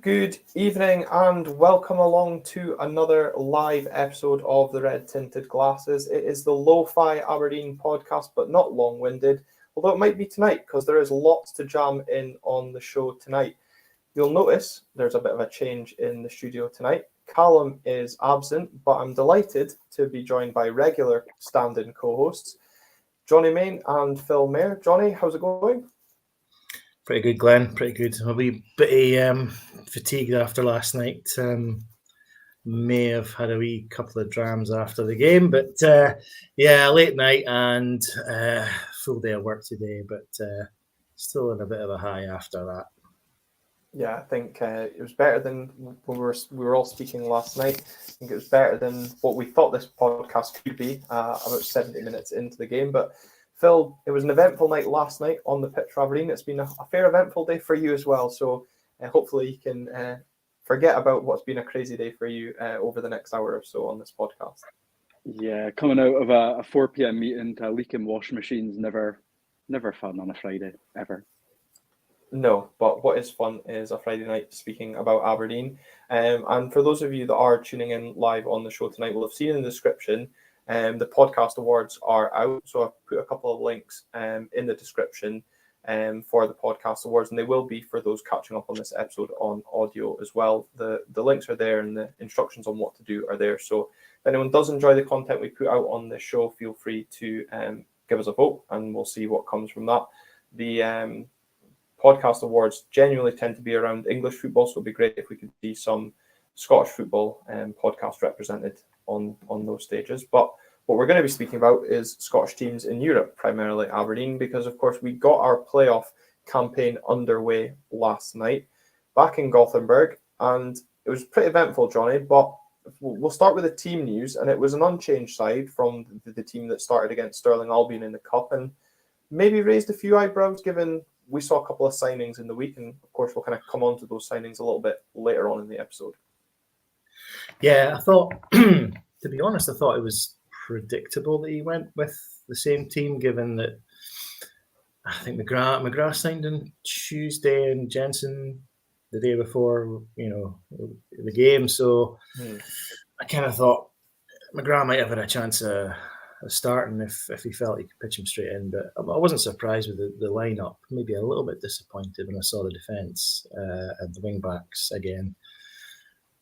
Good evening and welcome along to another live episode of the Red Tinted Glasses. It is the Lo-Fi Aberdeen podcast, but not long-winded, although it might be tonight because there is lots to jam in on the show tonight. You'll notice there's a bit of a change in the studio tonight. Callum is absent, but I'm delighted to be joined by regular stand-in co-hosts, Jonny Main and Phil Mair. Jonny, how's it going? Pretty good, Glen. Pretty good. A wee bit fatigued after last night. May have had a wee couple of drams after the game, but late night and full day of work today, but still in a bit of a high after that. Yeah, I think it was better than when we were all speaking last night. I think it was better than what we thought this podcast could be about 70 minutes into the game, but Phil, it was an eventful night last night on the pitch for Aberdeen. It's been a fair eventful day for you as well. So hopefully you can forget about what's been a crazy day for you over the next hour or so on this podcast. Yeah, coming out of a 4 p.m. meeting to a leak in washing machines, never fun on a Friday, ever. No, but what is fun is a Friday night speaking about Aberdeen. And for those of you that are tuning in live on the show tonight, will have seen in the description the podcast awards are out, so I've put a couple of links in the description for the podcast awards, and they will be for those catching up on this episode on audio as well. The links are there, and the instructions on what to do are there. So if anyone does enjoy the content we put out on this show, feel free to give us a vote, and we'll see what comes from that. The podcast awards genuinely tend to be around English football, so it'd be great if we could see some Scottish football podcast represented on those stages. But what we're going to be speaking about is Scottish teams in Europe, primarily Aberdeen, because of course we got our playoff campaign underway last night back in Gothenburg, and it was pretty eventful, Jonny. But we'll start with the team news, and it was an unchanged side from the team that started against Stirling Albion in the Cup, and maybe raised a few eyebrows given we saw a couple of signings in the week, and of course we'll kind of come on to those signings a little bit later on in the episode. Yeah, I thought, to be honest, I thought it was predictable that he went with the same team, given that I think McGrath signed on Tuesday and Jensen the day before, the game. So I kind of thought McGrath might have had a chance of starting if he felt he could pitch him straight in. But I wasn't surprised with the lineup. Maybe a little bit disappointed when I saw the defence and the wing backs again.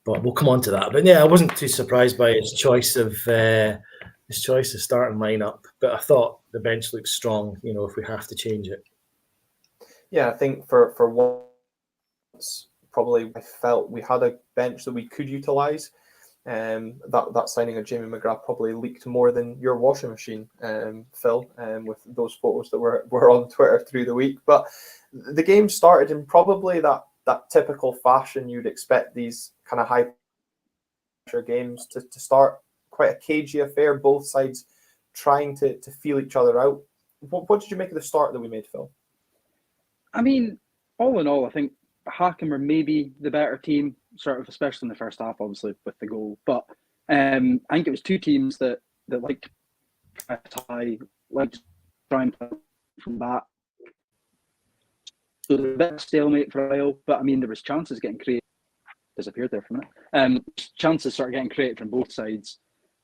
But we'll come on to that. But yeah, I wasn't too surprised by his choice of starting lineup. But I thought the bench looked strong. If we have to change it. Yeah, I think for once, probably I felt we had a bench that we could utilise. That signing of Jamie McGrath probably leaked more than your washing machine, Phil, with those photos that were on Twitter through the week. But the game started in probably that typical fashion you'd expect these kind of high pressure games to start. Quite a cagey affair, both sides trying to feel each other out. What did you make of the start that we made, Phil? I mean, all in all, I think Hacken were maybe the better team, sort of, especially in the first half, obviously, with the goal. But I think it was two teams that liked to tie, liked to try and play from that. So there was a bit of stalemate for a while, but I mean, there was chances getting created. Disappeared there for a minute. Chances started getting created from both sides.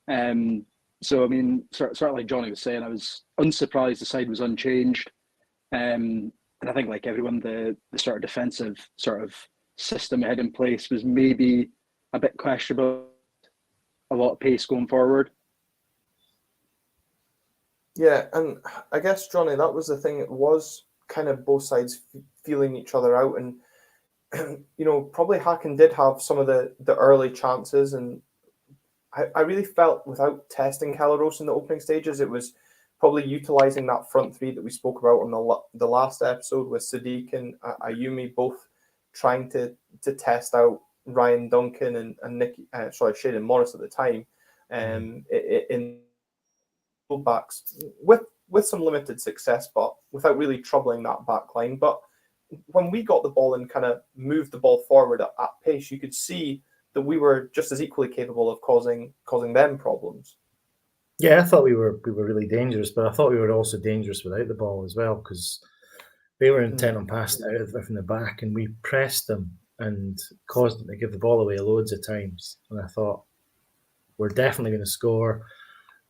So I mean, sort of like Jonny was saying, I was unsurprised the side was unchanged. And I think, like everyone, the sort of defensive sort of system had in place was maybe a bit questionable. A lot of pace going forward. Yeah, and I guess, Jonny, that was the thing. It was kind of both sides feeling each other out, and probably Hacken did have some of the early chances, and I really felt without testing Kelleros in the opening stages, it was probably utilising that front three that we spoke about on the last episode with Sadiq and Ayumi both trying to test out Ryan Duncan and Shayden Morris at the time, in backs with some limited success, but without really troubling that back line. But when we got the ball and kind of moved the ball forward at pace, you could see that we were just as equally capable of causing them problems. Yeah, I thought we were really dangerous, but I thought we were also dangerous without the ball as well, because they were intent on passing out from the back, and we pressed them and caused them to give the ball away loads of times. And I thought, we're definitely going to score.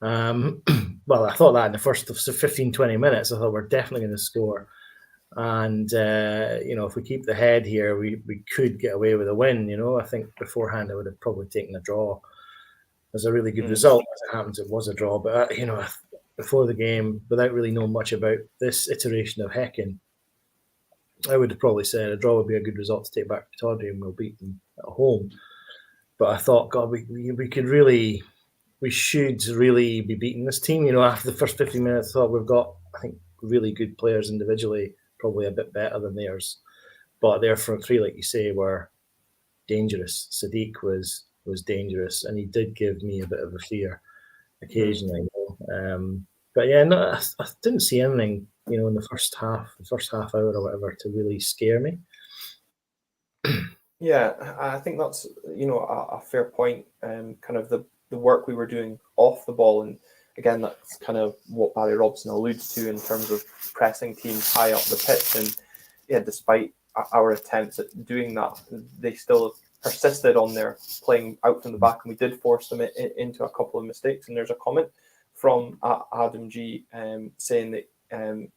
Well, I thought that in the first 15, 20 minutes, I thought we're definitely going to score. And, if we keep the head here, we could get away with a win. I think beforehand I would have probably taken a draw as a really good result. As it happens, it was a draw. But, before the game, without really knowing much about this iteration of Hacken, I would have probably said a draw would be a good result to take back to Tawdry and we'll beat them at home. But I thought, God, we should really be beating this team. After the first 15 minutes, I thought we've got, I think, really good players individually, probably a bit better than theirs. But their front three, like you say, were dangerous. Sadiq was dangerous, and he did give me a bit of a fear occasionally. But yeah, no, I didn't see anything, in the first half hour or whatever to really scare me. Yeah, I think that's, a fair point. Kind of the work we were doing off the ball. And again, that's kind of what Barry Robson alludes to in terms of pressing teams high up the pitch. And yeah, despite our attempts at doing that, they still persisted on their playing out from the back. And we did force them into a couple of mistakes. And there's a comment from Adam G saying that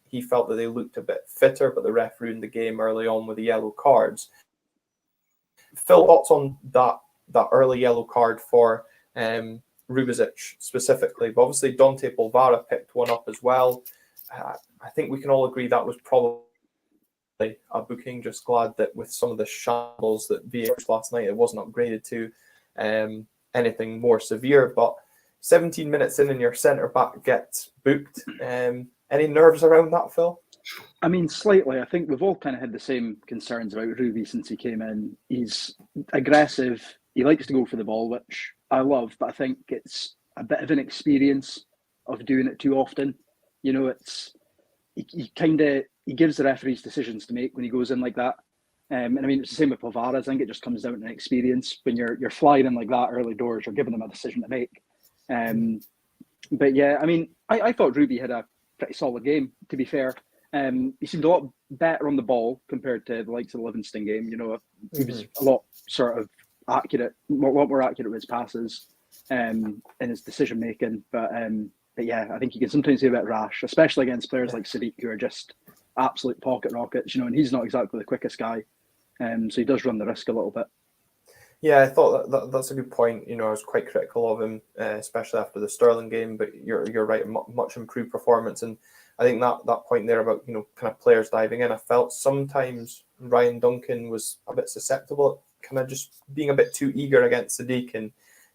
he felt that they looked a bit fitter, but the ref ruined the game early on with the yellow cards. Phil, thoughts on that early yellow card for Rubezic specifically? But obviously Dante Polvara picked one up as well. I think we can all agree that was probably a booking. Just glad that with some of the shambles that VAR last night, it wasn't upgraded to anything more severe. But 17 minutes in and your centre back gets booked. Any nerves around that, Phil? I mean, slightly. I think we've all kind of had the same concerns about Ruby since he came in. He's aggressive. He likes to go for the ball, which I love, but I think it's a bit of an experience of doing it too often. It's he gives the referees decisions to make when he goes in like that. And I mean, it's the same with Polvara. I think it just comes down to an experience. When you're flying in like that early doors, you're giving them a decision to make. But yeah, I mean, I thought Ruby had a pretty solid game, to be fair. He seemed a lot better on the ball compared to the likes of the Livingston game. He was a lot sort of accurate, a lot more accurate with his passes and his decision making. But yeah, I think he can sometimes be a bit rash, especially against players like Sadiq, who are just absolute pocket rockets. And he's not exactly the quickest guy, so he does run the risk a little bit. Yeah, I thought that's a good point. I was quite critical of him, especially after the Sterling game. But you're right, much improved performance. And I think that point there about kind of players diving in, I felt sometimes Ryan Duncan was a bit susceptible, kind of just being a bit too eager against Sadiq, and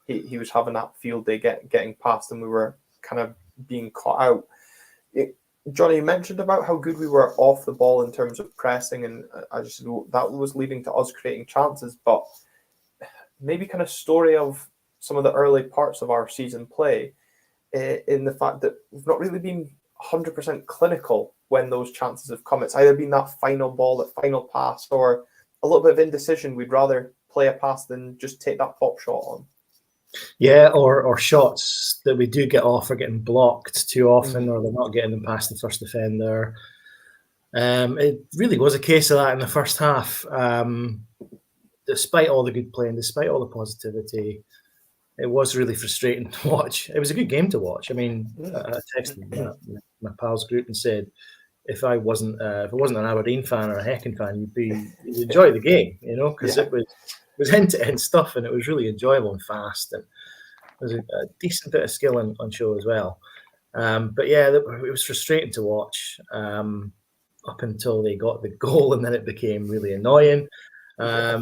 he was having that field day getting past, and we were kind of being caught out. Jonny, you mentioned about how good we were off the ball in terms of pressing, and I just that was leading to us creating chances, but maybe kind of story of some of the early parts of our season play in the fact that we've not really been 100% clinical when those chances have come. It's either been that final ball, that final pass, or a little bit of indecision. We'd rather play a pass than just take that pop shot on. Yeah, or shots that we do get off are getting blocked too often, or they're not getting them past the first defender. It really was a case of that in the first half. Despite all the good play and despite all the positivity, it was really frustrating to watch. It was a good game to watch. I mean, I texted my pals group and said, if I wasn't an Aberdeen fan or a Hacken fan, you'd enjoy the game, because it was end-to-end stuff, and it was really enjoyable and fast, and there was a decent bit of skill on show as well. But yeah, it was frustrating to watch up until they got the goal, and then it became really annoying. So I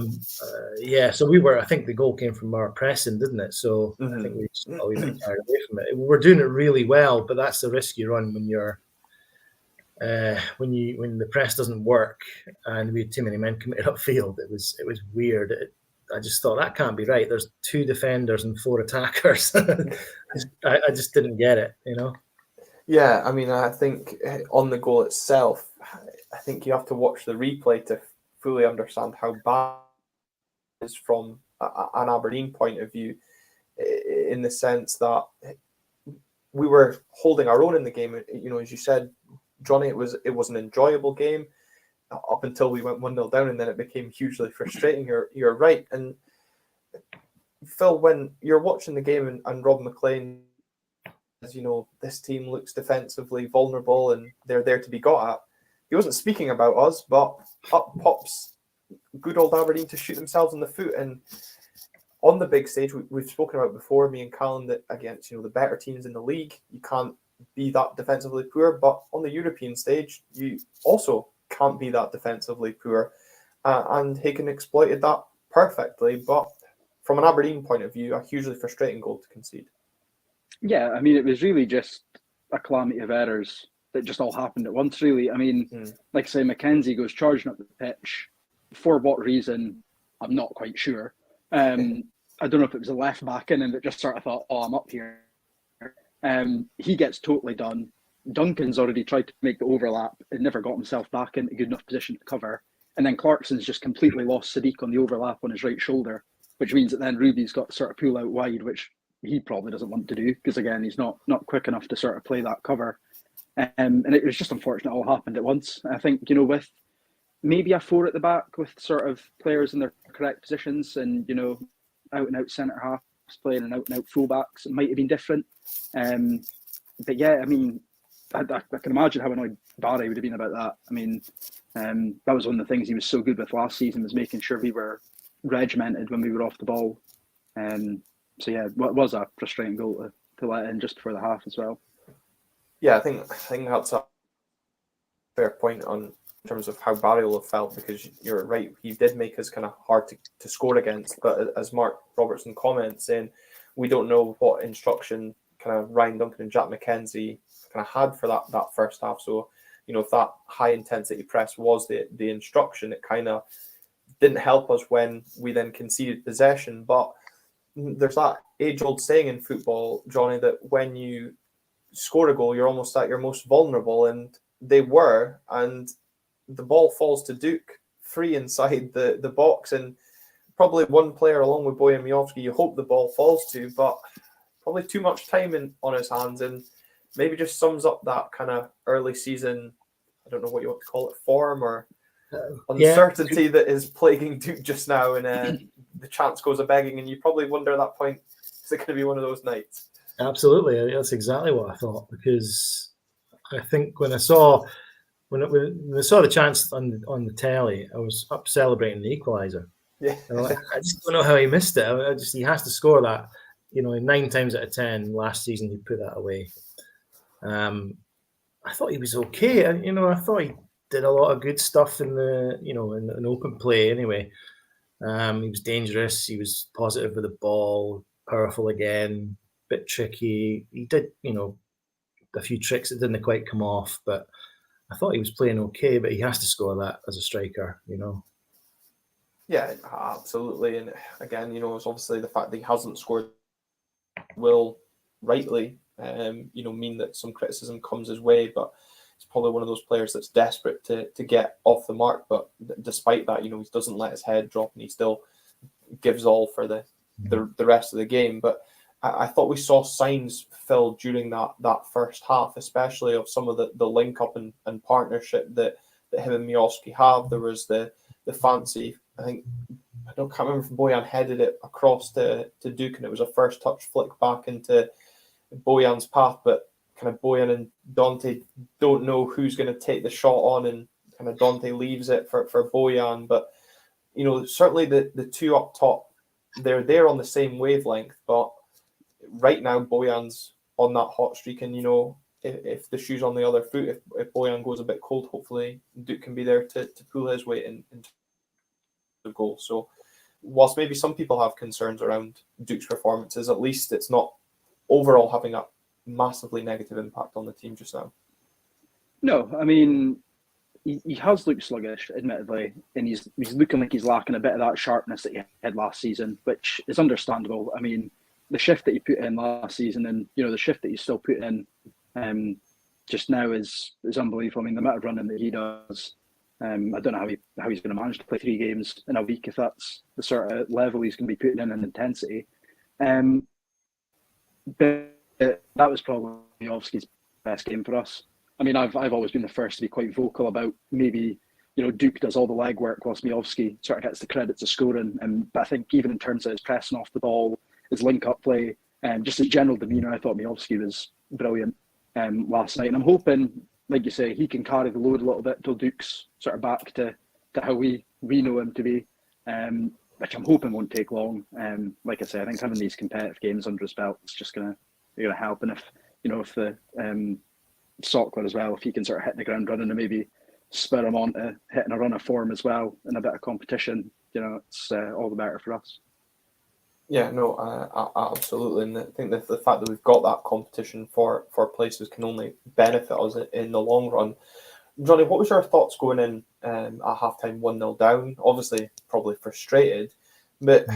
think the goal came from our pressing, didn't it? So I think we just got a wee bit carried away from it. We're doing it really well, but that's the risk you run when you're when the press doesn't work and we had too many men committed upfield. It was weird. I just thought that can't be right. There's 2 defenders and 4 attackers. I just didn't get it, Yeah, I mean, I think on the goal itself, I think you have to watch the replay to fully understand how bad it is from an Aberdeen point of view, in the sense that we were holding our own in the game. As you said, Jonny, it was an enjoyable game. up until we went 1-0 down, and then it became hugely frustrating. You're right. And Phil, when you're watching the game and Rob McLean, as you know, this team looks defensively vulnerable and they're there to be got at. He wasn't speaking about us, but up pops good old Aberdeen to shoot themselves in the foot. And on the big stage, we've spoken about before, me and Callan, that against the better teams in the league, you can't be that defensively poor. But on the European stage, you also can't be that defensively poor. And Hacken exploited that perfectly. But from an Aberdeen point of view, a hugely frustrating goal to concede. Yeah, I mean, it was really just a calamity of errors that just all happened at once, really. I mean, like I say, McKenzie goes charging up the pitch. For what reason, I'm not quite sure. I don't know if it was a left back in and that just sort of thought, oh, I'm up here. He gets totally done. Duncan's already tried to make the overlap and never got himself back into a good enough position to cover. And then Clarkson's just completely lost Sadiq on the overlap on his right shoulder, which means that then Ruby's got to sort of pull out wide, which he probably doesn't want to do because, again, he's not quick enough to sort of play that cover. And it was just unfortunate it all happened at once. I think, with maybe a 4 at the back with sort of players in their correct positions and, out-and-out centre-halves playing and out-and-out full-backs, it might have been different. But yeah, I mean, I can imagine how annoyed Barry would have been about that. I mean, that was one of the things he was so good with last season, was making sure we were regimented when we were off the ball. So yeah, it was a frustrating goal to let in just before the half as well. Yeah, I think that's a fair point in terms of how Barry will have felt, because you're right, he did make us kind of hard to score against. But as Mark Robertson comments, saying we don't know what instruction kind of Ryan Duncan and Jack McKenzie kind of had for that first half. So, if that high intensity press was the instruction, it kind of didn't help us when we then conceded possession. But there's that age-old saying in football, Jonny, that when you score a goal, you're almost at your most vulnerable, and they were, and the ball falls to Duke free inside the box, and probably one player along with Bojan Miovski you hope the ball falls to, but probably too much time on his hands, and maybe just sums up that kind of early season, I don't know what you want to call it, form or uncertainty that is plaguing Duke just now, and the chance goes a begging, and you probably wonder at that point, is it going to be one of those nights? Absolutely, that's exactly what I thought, because I think when I saw the chance on the telly, I was up celebrating the equaliser. Yeah, I just don't know how he missed it. He has to score that. 9 times out of 10 last season he put that away. I thought he was okay. I thought he did a lot of good stuff in an open play. Anyway, he was dangerous. He was positive with the ball, powerful again. Bit tricky. He did, a few tricks that didn't quite come off, but I thought he was playing okay. But he has to score that as a striker, Yeah, absolutely. And again, it's obviously the fact that he hasn't scored will rightly, mean that some criticism comes his way. But it's probably one of those players that's desperate to get off the mark. But despite that, he doesn't let his head drop, and he still gives all for the rest of the game. But I thought we saw signs, Phil, during that first half, especially of some of the link up and partnership that him and Miovski have. There was the fancy, I can't remember if Bojan headed it across to Duke, and it was a first touch flick back into Bojan's path, but kind of Bojan and Dante don't know who's going to take the shot on, and kind of Dante leaves it for Bojan. But certainly the two up top, they're there on the same wavelength, but right now Bojan's on that hot streak, and if the shoe's on the other foot, if Bojan goes a bit cold, hopefully Duke can be there to pull his weight in the goal. So whilst maybe some people have concerns around Duke's performances, at least it's not overall having a massively negative impact on the team just now. No, I mean, he has looked sluggish, admittedly, and he's looking like he's lacking a bit of that sharpness that he had last season, which is understandable. I mean, the shift that he put in last season, and the shift that he's still put in just now is unbelievable. I mean, the amount of running that he does, I don't know how he's going to manage to play 3 games in a week if that's the sort of level he's going to be putting in intensity. But that was probably Miovski's best game for us. I mean, I've always been the first to be quite vocal about maybe Duke does all the legwork whilst Miovski sort of gets the credits of scoring. But I think even in terms of his pressing off the ball, his link-up play, and just his general demeanour, I thought Miovski was brilliant last night. And I'm hoping, like you say, he can carry the load a little bit till Duke's sort of back to how we know him to be, which I'm hoping won't take long. Like I say, I think having these competitive games under his belt is just gonna help. And if the Sockler as well, if he can sort of hit the ground running and maybe spur him on to hitting a run of form as well in a bit of competition, it's all the better for us. Yeah, no, absolutely. And I think that the fact that we've got that competition for places can only benefit us in the long run. Jonny, what was your thoughts going in at halftime 1-0 down? Obviously, probably frustrated, but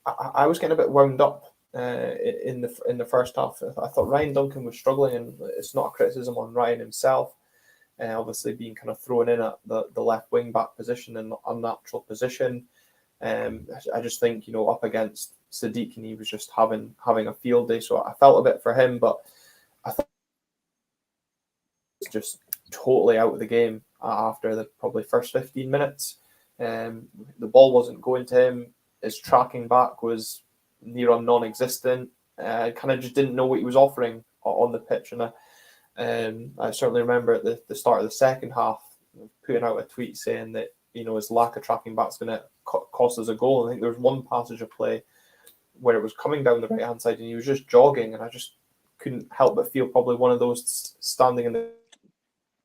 I was getting a bit wound up in the first half. I thought Ryan Duncan was struggling, and it's not a criticism on Ryan himself. Obviously, being kind of thrown in at the left wing back position in an unnatural position. I just think, up against Sadiq, and he was just having a field day. So I felt a bit for him, but I thought it was just totally out of the game after the probably first 15 minutes. The ball wasn't going to him. His tracking back was near on non-existent. I kind of just didn't know what he was offering on the pitch. And I certainly remember at the start of the second half putting out a tweet saying that, his lack of tracking back is going to cost us a goal. I think there was one passage of play where it was coming down the right-hand side and he was just jogging, and I just couldn't help but feel probably one of those standing in the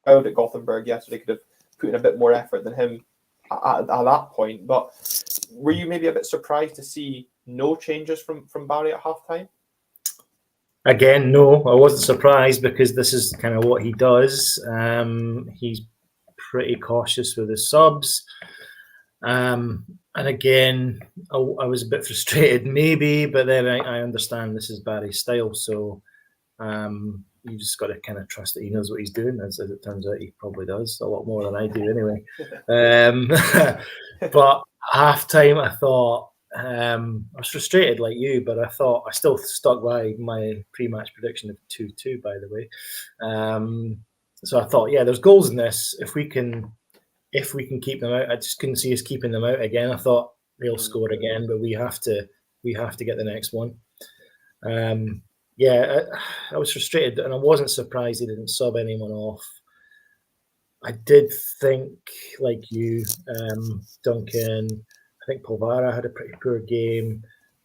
crowd at Gothenburg yesterday could have put in a bit more effort than him at that point. But were you maybe a bit surprised to see no changes from Barry at halftime? Again, no, I wasn't surprised because this is kind of what he does. He's pretty cautious with his subs. And again, I was a bit frustrated maybe, but then I understand this is Barry's style. So you just got to kind of trust that he knows what he's doing. As it turns out, he probably does a lot more than I do anyway. But halftime, I thought, I was frustrated like you, but I thought I still stuck by my pre-match prediction of 2-2, by the way. So I thought, yeah, there's goals in this. If we can keep them out, I just couldn't see us keeping them out again. I thought they'll score again, but we have to get the next one. I was frustrated, and I wasn't surprised he didn't sub anyone off. I did think, like you, Duncan, I think Polvara had a pretty poor game.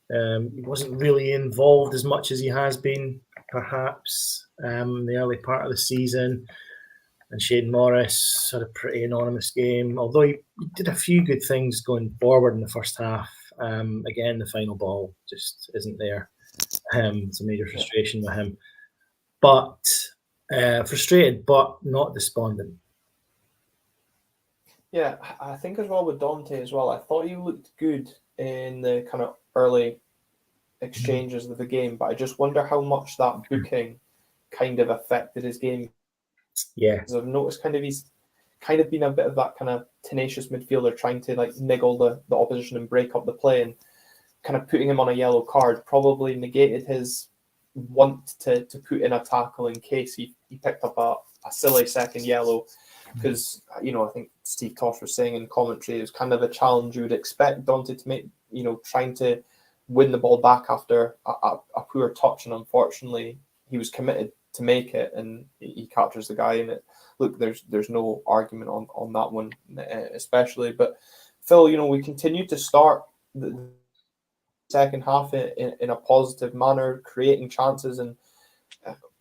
He wasn't really involved as much as he has been, perhaps, in the early part of the season. And Shane Morris had a pretty anonymous game, although he did a few good things going forward in the first half. Again, the final ball just isn't there. It's a major frustration with him. But frustrated, but not despondent. Yeah, I think as well with Dante as well, I thought he looked good in the kind of early exchanges of the game, but I just wonder how much that booking kind of affected his game. Yeah. Because I've noticed he's kind of been a bit of that kind of tenacious midfielder trying to like niggle the opposition and break up the play, and kind of putting him on a yellow card probably negated his want to put in a tackle in case he picked up a silly second yellow. Because, I think Steve Tosh was saying in commentary, it was kind of a challenge you would expect Dante to make, trying to win the ball back after a poor touch. And unfortunately, he was committed to make it, and he captures the guy in it. Look, there's no argument on that one, especially. But, Phil, we continued to start the second half in a positive manner, creating chances. And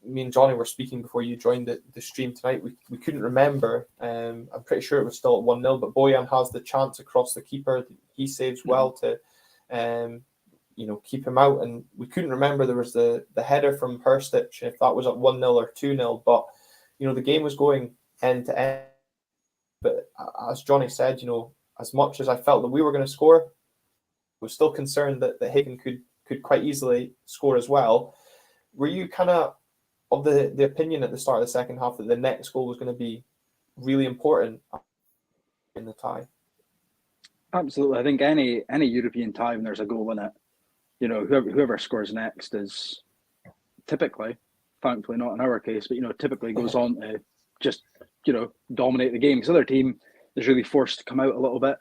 me and Jonny were speaking before you joined the stream tonight. We couldn't remember. I'm pretty sure it was still at 1-0, but Bojan has the chance across the keeper. He saves well to, keep him out. And we couldn't remember there was the header from Herstich, if that was at 1-0 or 2-0. But, the game was going end to end. But as Jonny said, as much as I felt that we were going to score, I was still concerned that Hacken could quite easily score as well. Were you kind of the opinion at the start of the second half that the next goal was going to be really important in the tie? Absolutely. I think any European tie when there's a goal in it, whoever scores next is typically, thankfully not in our case, but typically goes on to just dominate the game. Because other team, is really forced to come out a little bit.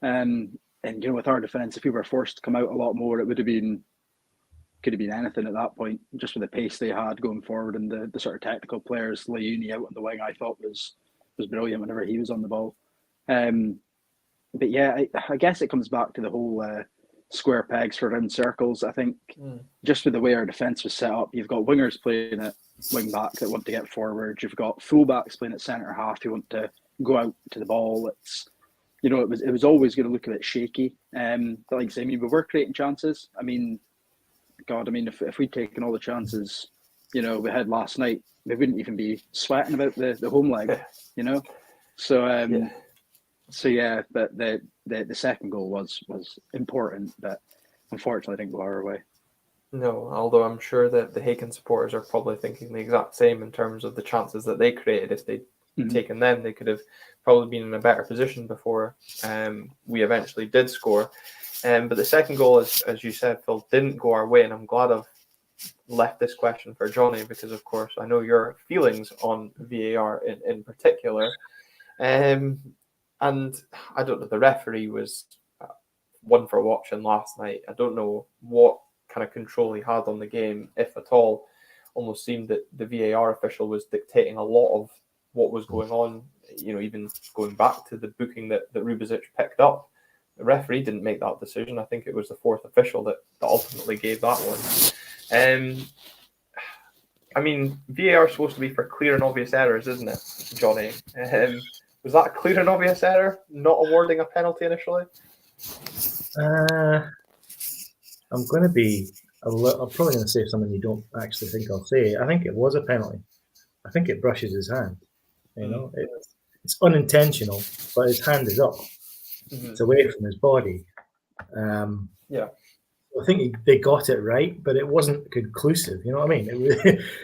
And with our defence, if we were forced to come out a lot more, it could have been anything at that point. Just with the pace they had going forward and the sort of technical players, Leuni out on the wing, I thought was brilliant whenever he was on the ball. But yeah, I guess it comes back to the whole square pegs for round circles. I think just with the way our defence was set up, you've got wingers playing at wing back that want to get forward. You've got fullbacks playing at centre half who want to go out to the ball. It's it was always going to look a bit shaky. But like I say, we were creating chances. If we'd taken all the chances, we had last night, we wouldn't even be sweating about the home leg, So but the second goal was important, but unfortunately didn't go our way. No, although I'm sure that the Hacken supporters are probably thinking the exact same in terms of the chances that they created. If they'd taken them, they could have probably been in a better position before we eventually did score. But the second goal, as you said, Phil, didn't go our way, and I'm glad I've left this question for Jonny because, of course, I know your feelings on VAR in particular. And I don't know, the referee was one for watching last night. I don't know what kind of control he had on the game, if at all. Almost seemed that the VAR official was dictating a lot of what was going on, even going back to the booking that Rubezic picked up. The referee didn't make that decision. I think it was the fourth official that ultimately gave that one. VAR is supposed to be for clear and obvious errors, isn't it, Jonny? Was that a clear and obvious error, not awarding a penalty initially? I'm going to be I'm probably going to say something you don't actually think I'll say. I think it was a penalty. I think it brushes his hand. It's unintentional, but his hand is up. It's away from his body. I think they got it right, but it wasn't conclusive. You know what I mean?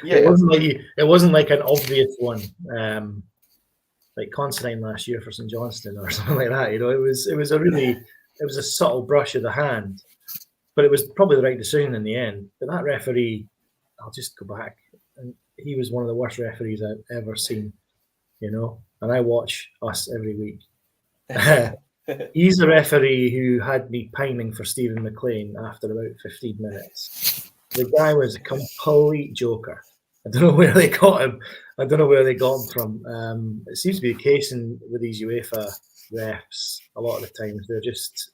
It wasn't like an obvious one, like Conceding last year for St Johnstone or something like that. It was a subtle brush of the hand, but it was probably the right decision in the end. But that referee, I'll just go back, and he was one of the worst referees I've ever seen. And I watch us every week. He's a referee who had me pining for Stephen McLean after about 15 minutes. The guy was a complete joker. I don't know where they got him. I don't know where they got him from. It seems to be the case with these UEFA refs. A lot of the times they're just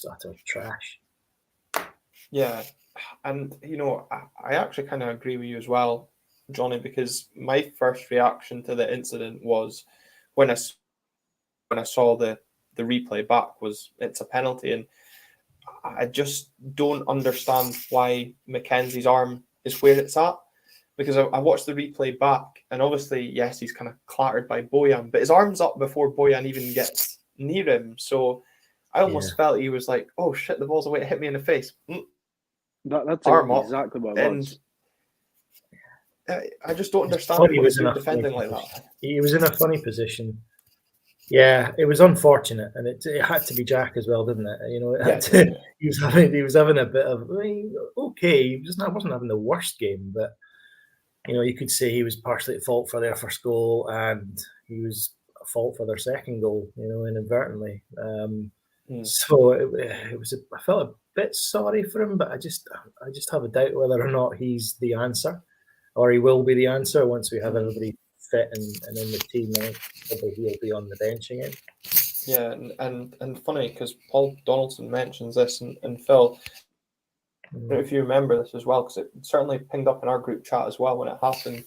utter trash. Yeah, and I actually kind of agree with you as well, Jonny, because my first reaction to the incident was when I saw the replay back was it's a penalty, and I just don't understand why Mackenzie's arm is where it's at, because I watched the replay back, and obviously yes, he's kind of clattered by Bojan, but his arm's up before Bojan even gets near him, so I almost felt he was like, oh shit, the ball's away to hit me in the face. That's arm exactly what it was. I just don't understand why he's defending like that. He was in a funny position. Yeah, it was unfortunate, and it had to be Jack as well, didn't it? He was having a bit of okay. He wasn't having the worst game, but you could say he was partially at fault for their first goal, and he was at fault for their second goal. Inadvertently. So it was. I felt a bit sorry for him, but I just have a doubt whether or not he's the answer, or he will be the answer once we have everybody fit and in the team. I think probably he'll be on the bench again. Yeah, and funny because Paul Donaldson mentions this, and Phil, I don't know if you remember this as well, because it certainly pinged up in our group chat as well when it happened.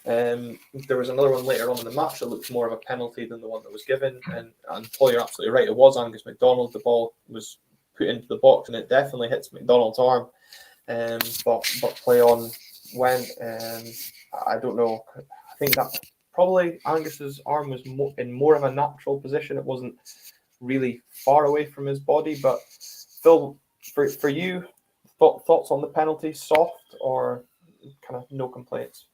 There was another one later on in the match that looked more of a penalty than the one that was given, and Paul, you're absolutely right. It was Angus MacDonald. The ball was put into the box, and it definitely hits MacDonald's arm. But play on went. I don't know. I think that probably Angus's arm was in more of a natural position. It wasn't really far away from his body. But Phil, for you, thoughts on the penalty? Soft or kind of no complaints?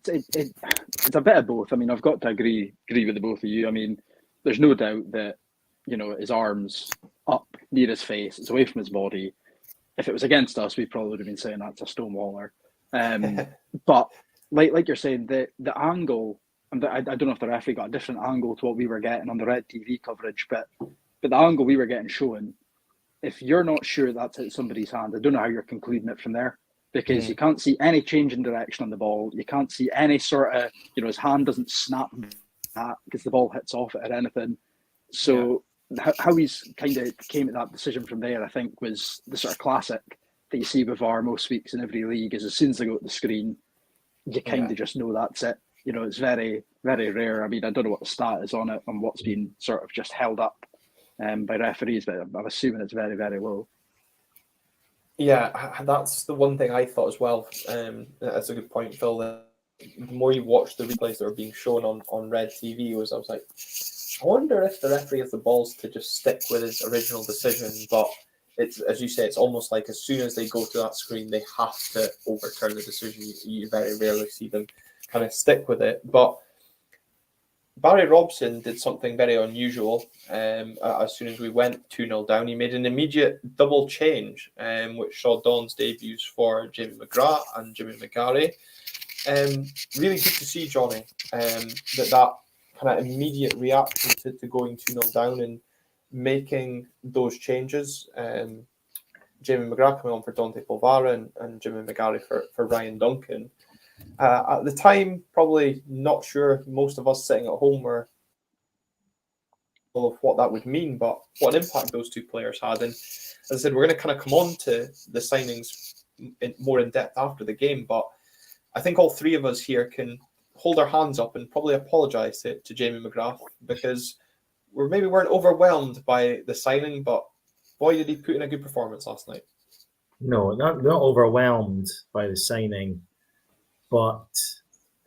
It's a bit of both. I mean, I've got to agree with the both of you. I mean, there's no doubt that his arm's up near his face. It's away from his body. If it was against us, we probably would have been saying that's a stonewaller. But like you're saying, the angle I don't know if the referee got a different angle to what we were getting on the red TV coverage, but the angle we were getting shown, if you're not sure that's hit somebody's hand, I don't know how you're concluding it from there, because you can't see any change in direction on the ball. You can't see any sort of, his hand doesn't snap because the ball hits off it or anything. So how he's kind of came at that decision from there, I think, was the sort of classic that you see with VAR most weeks in every league, is as soon as they go to the screen, you kind of just know that's it. It's very, very rare. I mean, I don't know what the stat is on it and what's been sort of just held up by referees, but I'm assuming it's very, very low. Yeah, that's the one thing I thought as well. That's a good point, Phil. The more you watch the replays that are being shown on Red TV, I was like, I wonder if the referee has the balls to just stick with his original decision. But it's, as you say, it's almost like as soon as they go to that screen, they have to overturn the decision. You very rarely see them kind of stick with it. But Barry Robson did something very unusual. As soon as we went 2-0 down, he made an immediate double change, which saw Don's debuts for Jamie McGrath and Jimmy McGarry. Really good to see, Jonny, that kind of immediate reaction to going 2-0 down and making those changes. Jamie McGrath coming on for Dante Polvara and Jimmy McGarry for Ryan Duncan. At the time, probably not sure most of us sitting at home were of what that would mean, but what an impact those two players had. And as I said, we're going to kind of come on to the signings more in depth after the game, but I think all three of us here can hold our hands up and probably apologise to Jamie McGrath, because we maybe weren't overwhelmed by the signing, but boy, did he put in a good performance last night. No, not overwhelmed by the signing, but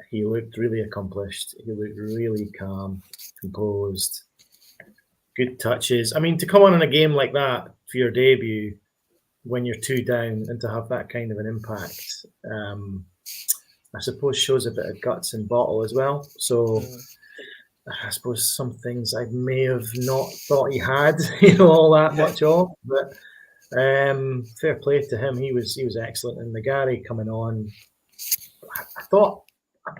he looked really accomplished. He looked really calm, composed, good touches. I mean, to come on in a game like that for your debut when you're 2 down and to have that kind of an impact, I suppose shows a bit of guts and bottle as well. So I suppose some things I may have not thought he had, all that much of. But fair play to him. He was excellent. And McGarry coming on, I thought,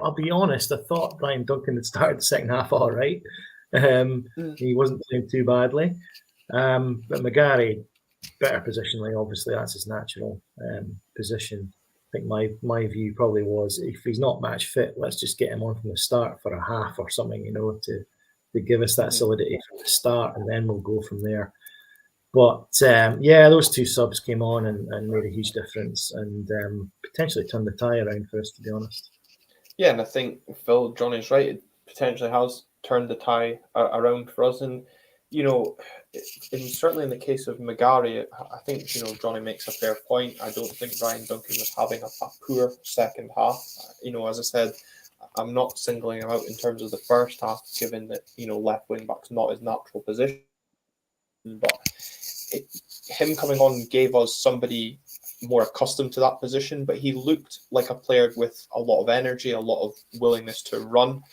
I'll be honest, I thought Ryan Duncan had started the second half all right. He wasn't playing too badly. But McGarry, better positionally, obviously, that's his natural position. I think my view probably was, if he's not match fit, let's just get him on from the start for a half or something, to give us that solidity from the start, and then we'll go from there. But those two subs came on and made a huge difference, and potentially turned the tie around for us, to be honest. Yeah, and I think Phil, Jonny's right. It potentially has turned the tie around for us, and certainly in the case of McGarry, I think Jonny makes a fair point. I don't think Ryan Duncan was having a poor second half. As I said, I'm not singling him out in terms of the first half, given that left wing back's not his natural position, but him coming on gave us somebody more accustomed to that position, but he looked like a player with a lot of energy, a lot of willingness to run.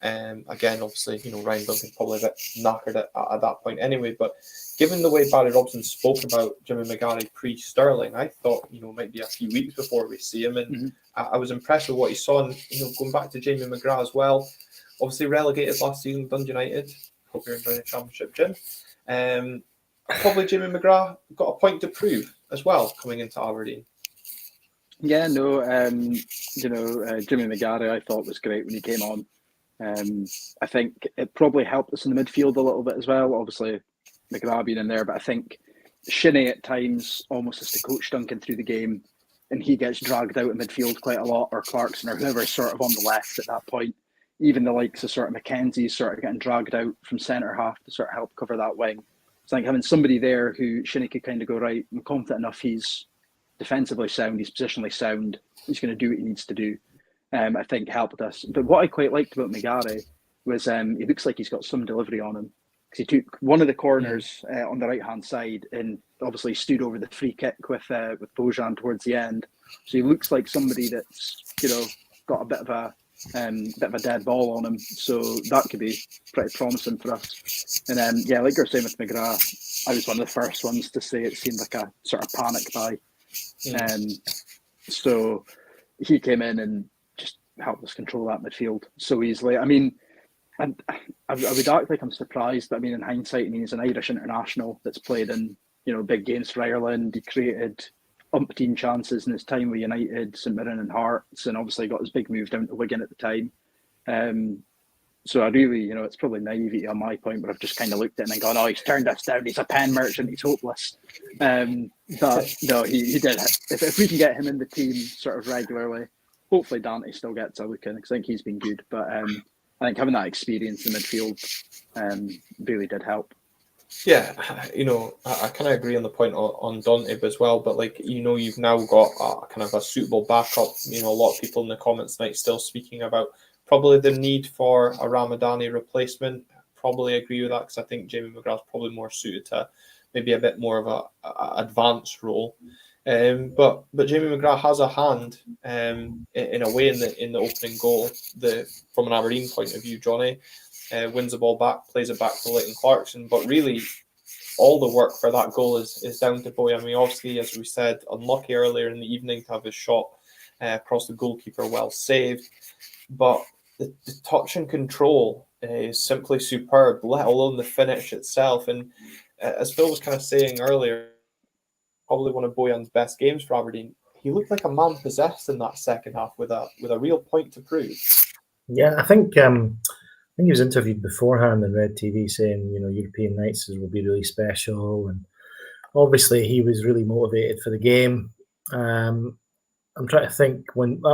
Again, obviously, Ryan Duncan's probably a bit knackered at that point anyway, but given the way Barry Robson spoke about Jimmy McGarry pre-Sterling, I thought, it might be a few weeks before we see him, and I was impressed with what he saw. And, going back to Jamie McGrath as well, obviously relegated last season with Dundee United. Hope you're enjoying the championship, Jim. Probably Jamie McGrath got a point to prove as well coming into Aberdeen. Yeah, no, Jimmy McGarry I thought was great when he came on. I think it probably helped us in the midfield a little bit as well. Obviously, McGrath being in there, but I think Shinnie at times almost has to coach Duncan through the game, and he gets dragged out in midfield quite a lot, or Clarkson or whoever's sort of on the left at that point. Even the likes of sort of McKenzie sort of getting dragged out from centre half to sort of help cover that wing. So I think having somebody there who Shinnie could kind of go, right, I'm confident enough he's defensively sound, he's positionally sound, he's going to do what he needs to do, I think helped us. But what I quite liked about McGarry was he looks like he's got some delivery on him, because he took one of the corners on the right-hand side and obviously stood over the free kick with Bojan towards the end. So he looks like somebody that's, got a bit of a dead ball on him, so that could be pretty promising for us. And like you're saying with McGrath, I was one of the first ones to say it seemed like a sort of panic buy. So he came in and just helped us control that midfield so easily. I mean, and I would act like I'm surprised, but I mean, in hindsight, I mean, he's an Irish international that's played in, big games for Ireland. He created umpteen chances in his time with United, St Mirren and Hearts, and obviously got his big move down to Wigan at the time. So I really, it's probably naivety on my point, but I've just kind of looked at it and gone, oh, he's turned us down. He's a pen merchant. He's hopeless. But no, he did. If we can get him in the team sort of regularly, hopefully Dante still gets a look in, because I think he's been good. But I think having that experience in midfield really did help. Yeah, I kind of agree on the point on Dante as well, but you've now got kind of a suitable backup. A lot of people in the comments tonight still speaking about probably the need for a Ramadani replacement. Probably agree with that, because I think Jamie McGrath's probably more suited to maybe a bit more of a advanced role. But Jamie McGrath has a hand in a way in the opening goal. From an Aberdeen point of view, Jonny wins the ball back, plays it back to Leighton Clarkson. But really, all the work for that goal is down to Bojan Miovski, as we said, unlucky earlier in the evening to have his shot across the goalkeeper, well saved. But the touch and control is simply superb, let alone the finish itself. And as Phil was kind of saying earlier, probably one of Bojan's best games for Aberdeen. He looked like a man possessed in that second half with a real point to prove. Yeah, I think he was interviewed beforehand on Red TV saying, European nights will be really special, and obviously he was really motivated for the game. I'm trying to think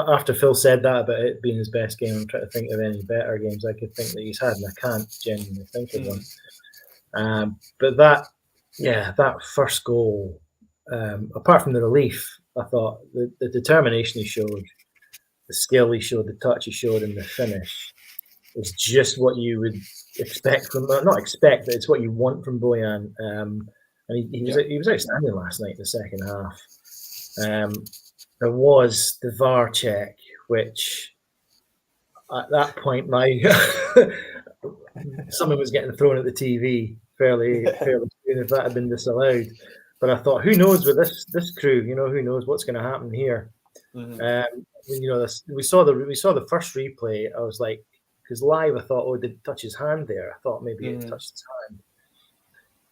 after Phil said that about it being his best game, I'm trying to think of any better games I could think that he's had, and I can't genuinely think of one. But that first goal, apart from the relief, I thought the determination he showed, the skill he showed, the touch he showed, and the finish is just what you would expect from, not expect, but it's what you want from Bojan. And he was outstanding last night in the second half. There was the VAR check, which at that point, someone was getting thrown at the TV fairly soon if that had been disallowed. But I thought, who knows with this crew? Who knows what's going to happen here? Mm-hmm. We saw the first replay. I was like, because live I thought, oh, did it touch his hand there? I thought maybe it touched his hand.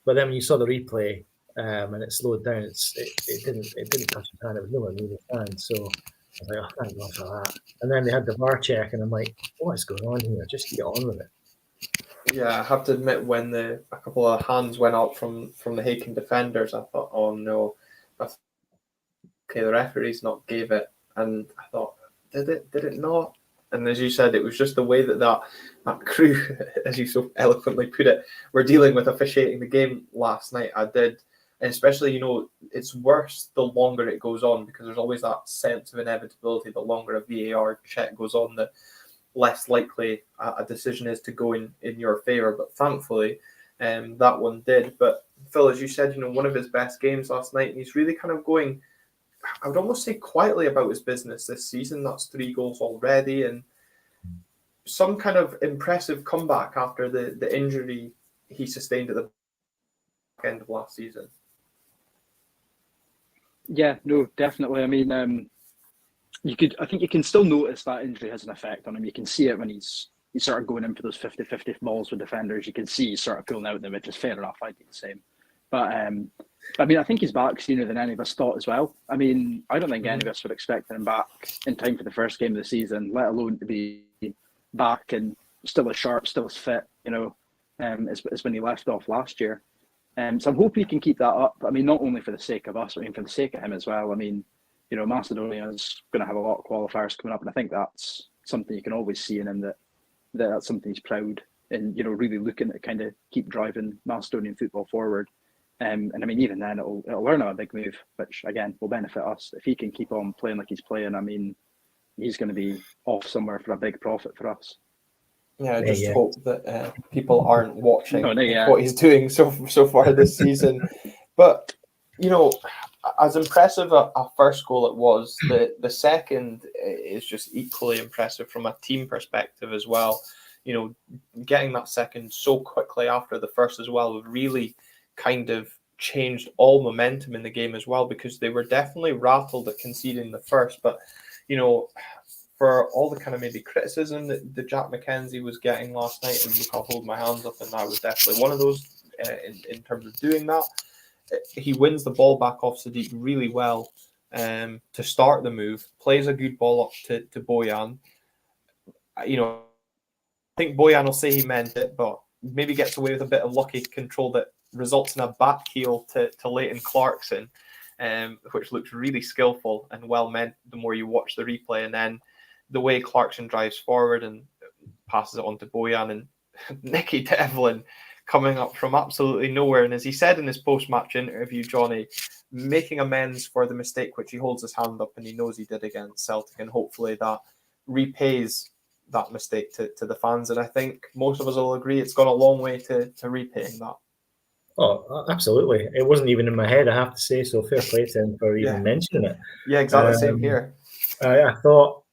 But then when you saw the replay, and it slowed down, it didn't touch his hand. It was nowhere near his hand. So I was like, oh, thank God for that. And then they had the VAR check, and I'm like, what is going on here? Just get on with it. Yeah, I have to admit, when a couple of hands went up from the Hacken defenders, I thought, oh no, okay, the referee's not gave it, and I thought, did it not? And as you said, it was just the way that crew, as you so eloquently put it, were dealing with officiating the game last night. And especially, it's worse the longer it goes on, because there's always that sense of inevitability. The longer a VAR check goes on, the less likely a decision is to go in your favour. But thankfully, that one did. But Phil, as you said, one of his best games last night, and he's really kind of going, I would almost say, quietly about his business this season. That's 3 goals already, and some kind of impressive comeback after the injury he sustained at the end of last season. Yeah, no, definitely. I mean, I think you can still notice that injury has an effect on him. You can see it when he's sort of going in for those 50-50 balls with defenders. You can see he's sort of pulling out them, which is fair enough. I do the same. But I mean, I think he's back sooner than any of us thought as well. I mean, I don't think any of us were expecting him back in time for the first game of the season, let alone to be back and still as sharp, still as fit, as when he left off last year. So I'm hoping he can keep that up. I mean, not only for the sake of us, but for the sake of him as well. I mean, Macedonia is going to have a lot of qualifiers coming up, and I think that's something you can always see in him, that's something he's proud in, really looking to kind of keep driving Macedonian football forward. And I mean, even then, it'll learn a big move, which again will benefit us if he can keep on playing like he's playing. I mean, he's going to be off somewhere for a big profit for us. Yeah, I just hope that people aren't watching what he's doing so far this season. But, as impressive a first goal it was, the second is just equally impressive from a team perspective as well. Getting that second so quickly after the first as well really kind of changed all momentum in the game as well, because they were definitely rattled at conceding the first. But, for all the kind of maybe criticism that Jack McKenzie was getting last night, and look, I'll hold my hands up, and that was definitely one of those in terms of doing that. He wins the ball back off Sadiq really well to start the move, plays a good ball up to Bojan. You know, I think Bojan will say he meant it, but maybe gets away with a bit of lucky control that results in a back heel to Leighton Clarkson, which looks really skillful and well meant the more you watch the replay. And then the way Clarkson drives forward and passes it on to Bojan, and Nicky Devlin coming up from absolutely nowhere. And as he said in his post-match interview, Jonny, making amends for the mistake which he holds his hand up and he knows he did against Celtic, and hopefully that repays that mistake to the fans. And I think most of us will agree it's gone a long way to repaying that. Oh, absolutely. It wasn't even in my head, I have to say, so fair play to him for even mentioning it. Yeah, exactly. Same here. I thought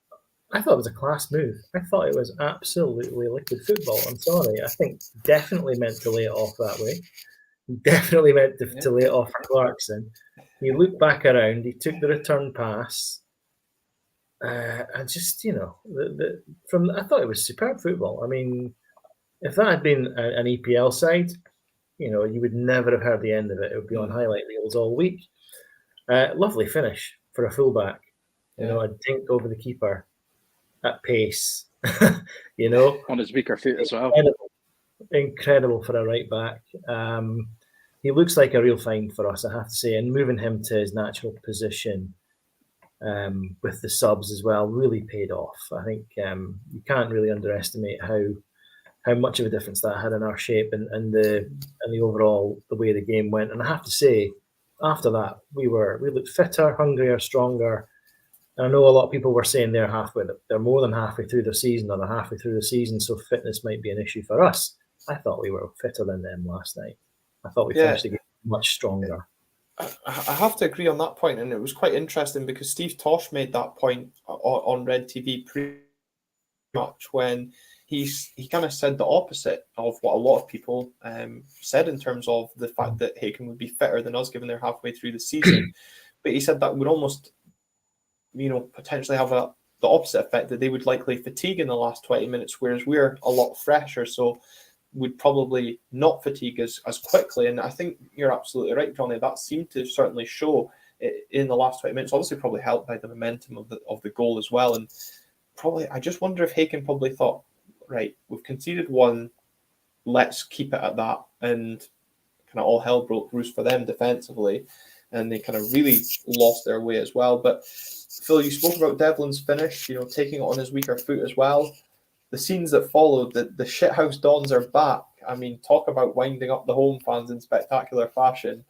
it was a class move. I thought it was absolutely liquid football. I'm sorry. I think definitely meant to lay it off that way. Definitely meant to lay it off for Clarkson. He looked back around, he took the return pass, and just, you know, I thought it was superb football. I mean, if that had been an EPL side, you know, you would never have heard the end of it. It would be on highlight reels all week. Lovely finish for a fullback. You know, a dink over the keeper at pace. You know, on his weaker foot as well. Incredible for a right back. He looks like a real find for us, I have to say, and moving him to his natural position with the subs as well really paid off. I think you can't really underestimate how much of a difference that had in our shape and the overall the way the game went. And I have to say, after that, we looked fitter, hungrier, stronger. And I know a lot of people were saying they're more than halfway through the season, or they're halfway through the season, so fitness might be an issue for us. I thought we were fitter than them last night. I thought we finished the game much stronger. I have to agree on that point, and it was quite interesting because Steve Tosh made that point on Red TV pretty much when he kind of said the opposite of what a lot of people said in terms of the fact that Hacken would be fitter than us given they're halfway through the season. But he said that would almost, you know, potentially have the opposite effect, that they would likely fatigue in the last 20 minutes, whereas we're a lot fresher, so would probably not fatigue as quickly. And I think you're absolutely right, Jonny. That seemed to certainly show in the last 20 minutes, obviously probably helped by the momentum of the goal as well. And probably, I just wonder if Hacken probably thought, right, we've conceded one, let's keep it at that. And kind of all hell broke loose for them defensively. And they kind of really lost their way as well. But Phil, you spoke about Devlin's finish, you know, taking it on his weaker foot as well. The scenes that followed, the shithouse Dons are back. I mean, talk about winding up the home fans in spectacular fashion.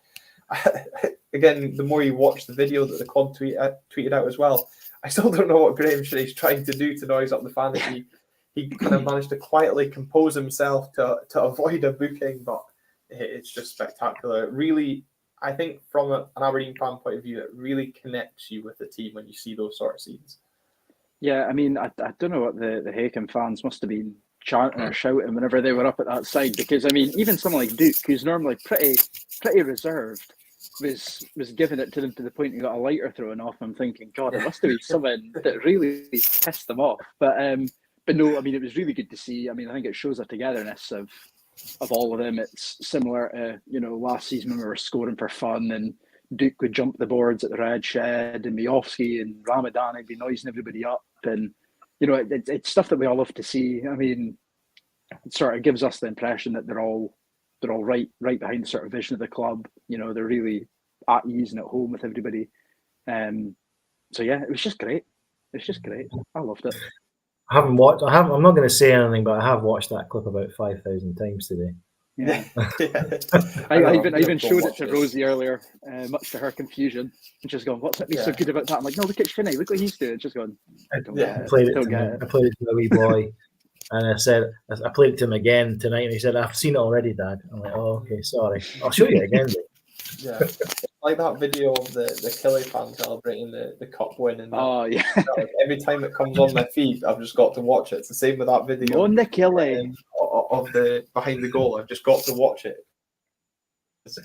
Again, the more you watch the video that the club tweeted out as well, I still don't know what Graham Shirley's trying to do to noise up the fans. He kind of managed to quietly compose himself to avoid a booking, but it's just spectacular. It really, I think from an Aberdeen fan point of view, it really connects you with the team when you see those sort of scenes. Yeah, I mean, I don't know what the Hacken fans must have been chanting or shouting whenever they were up at that side, because I mean, even someone like Duke, who's normally pretty reserved, was giving it to them to the point he got a lighter thrown off. I'm thinking, God, it must have been someone that really pissed them off. But no, I mean, it was really good to see. I mean, I think it shows a togetherness of all of them. It's similar to, you know, last season when we were scoring for fun and Duke would jump the boards at the Red Shed, and Miofsky and Ramadan would be noising everybody up, and you know, it's stuff that we all love to see. I mean, it sort of gives us the impression that they're all right behind the sort of vision of the club. You know, they're really at ease and at home with everybody. So yeah, it was just great. It's just great. I loved it. I'm not going to say anything, but I have watched that clip about 5,000 times today. Yeah. I even showed it to Rosie earlier, much to her confusion. And she's going, "What's so good about that?" I'm like, "No, look at Finney. Look what he's doing." She's going, I played it to a wee boy, and I played it to him again tonight, and he said, "I've seen it already, Dad." I'm like, "Oh, okay, sorry. I'll show you again." Yeah, like that video of the Killie fan celebrating the cup win, and every time it comes on my feed, I've just got to watch it. It's the same with that video on the Killie of the behind the goal. I've just got to watch it.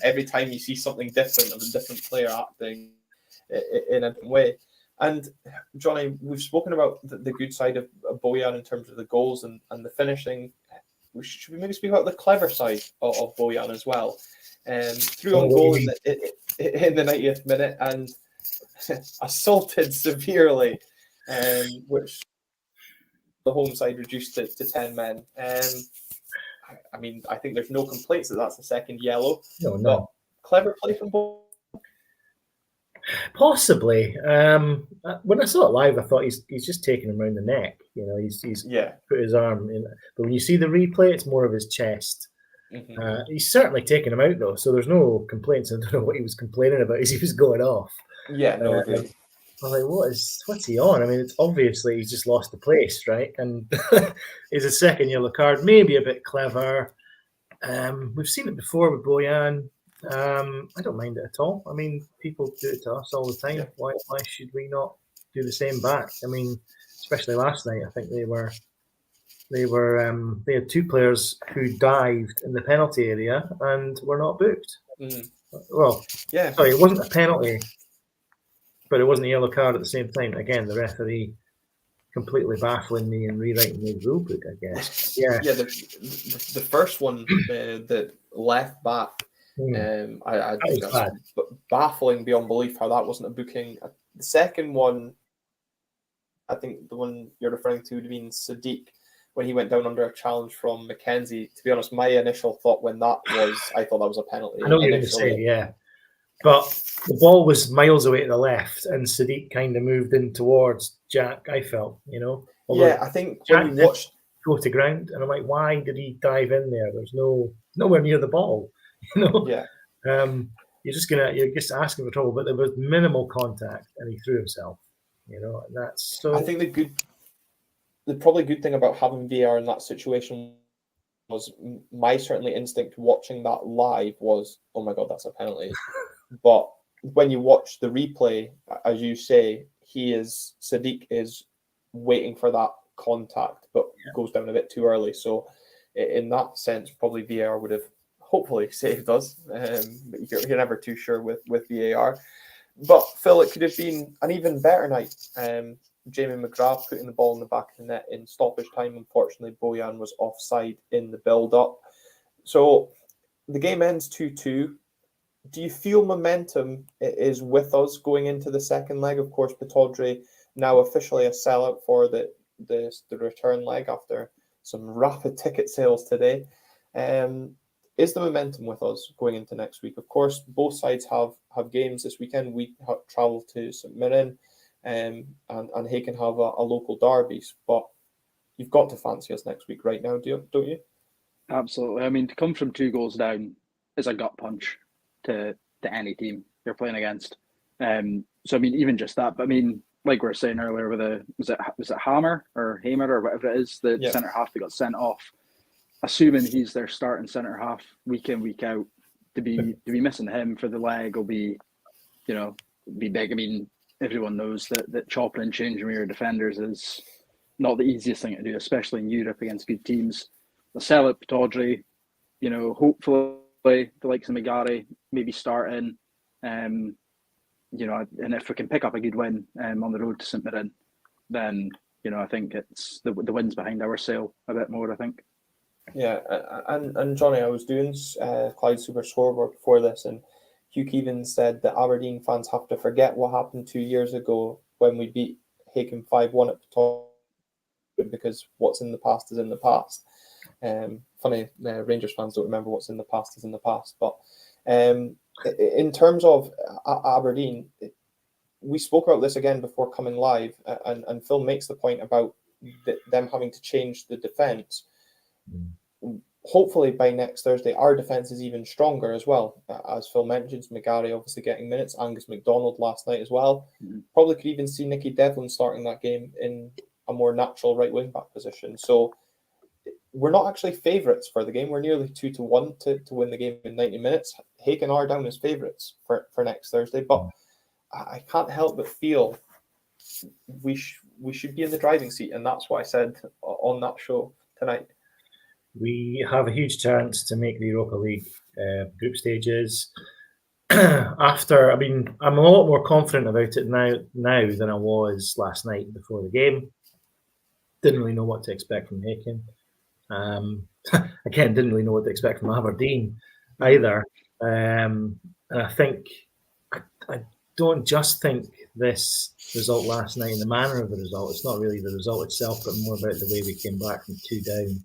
Every time you see something different of a different player acting in a different way, And Jonny, we've spoken about the good side of Bojan in terms of the goals and the finishing. Should we maybe speak about the clever side of Bojan as well? Threw on goal in the 90th minute and assaulted severely, which the home side reduced to 10 men. I mean, I think there's no complaints that that's the second yellow. No. But clever play from Bojan. Possibly. When I saw it live, I thought he's just taking him around the neck. He's put his arm in. But when you see the replay, it's more of his chest. Mm-hmm. He's certainly taking him out though, so there's no complaints. I don't know what he was complaining about as he was going off. Yeah, no. I was like, what's he on? I mean, it's obviously he's just lost the place, right? And it's a second yellow card, maybe a bit clever. We've seen it before with Bojan. I don't mind it at all. I mean, people do it to us all the time. Yeah. Why should we not do the same back? I mean, especially last night, I think they had two players who dived in the penalty area and were not booked. Mm. Well, yeah. Sorry, it wasn't a penalty, but it wasn't a yellow card at the same time. Again, the referee completely baffling me and rewriting the rule book, I guess. Yeah. Yeah, the first one, the left back. I think that's baffling beyond belief how that wasn't a booking. The second one, I think the one you're referring to would have been Sadiq when he went down under a challenge from McKenzie. To be honest, my initial thought when that was, I thought that was a penalty. I know what you're going to say, yeah. But the ball was miles away to the left and Sadiq kind of moved in towards Jack, I felt, Although yeah, I think when you watched go to ground, and I'm like, why did he dive in there? There's nowhere near the ball. Yeah. You're just asking for trouble, but there was minimal contact, and he threw himself. And that's so. I think the probably good thing about having VAR in that situation was my certainly instinct watching that live was, oh my god, that's a penalty. But when you watch the replay, as you say, Sadiq is waiting for that contact, but goes down a bit too early. So in that sense, probably VAR would have hopefully saved us. But you're never too sure with VAR. But Phil, it could have been an even better night. Jamie McGrath putting the ball in the back of the net in stoppage time. Unfortunately, Bojan was offside in the build-up. So the game ends 2-2. Do you feel momentum is with us going into the second leg? Of course, Pittodrie now officially a sellout for the return leg after some rapid ticket sales today. Is the momentum with us going into next week? Of course, both sides have games this weekend. We travel to St Mirren and Hacken have a local derbies, but you've got to fancy us next week right now, don't you? Absolutely. I mean, to come from 2 goals down is a gut punch to any team you're playing against. So I mean, even just that. But I mean, like we were saying earlier, with was it Hammer or whatever it is, the centre half that got sent off. Assuming he's their starting centre half week in, week out, to be missing him for the leg will be big. I mean, everyone knows that chopping and changing your defenders is not the easiest thing to do, especially in Europe against good teams. The sellout Pittodrie, hopefully the likes of McGarry maybe starting, and if we can pick up a good win on the road to St Mirren, then I think it's the wins behind our sail a bit more, I think. Yeah, and Jonny, I was doing Clyde Super Scoreboard before this, and Hugh Keevan said that Aberdeen fans have to forget what happened 2 years ago when we beat Hacken 5-1 at Pittodrie, because what's in the past is in the past. Funny, Rangers fans don't remember what's in the past is in the past. But in terms of Aberdeen, we spoke about this again before coming live, and Phil makes the point about them having to change the defence. Hopefully by next Thursday, our defence is even stronger as well. As Phil mentions, McGarry obviously getting minutes, Angus MacDonald last night as well. Probably could even see Nicky Devlin starting that game in a more natural right wing back position. So we're not actually favourites for the game. We're nearly 2-1 to win the game in 90 minutes. Hacken are down as favourites for next Thursday, but I can't help but feel we should be in the driving seat, and that's what I said on that show tonight. We have a huge chance to make the Europa League group stages. after, I mean, I'm a lot more confident about it now than I was last night before the game. Didn't really know what to expect from Hacken. Again, didn't really know what to expect from Aberdeen either. And I think, I don't just think this result last night and the manner of the result, it's not really the result itself, but more about the way we came back from 2 down.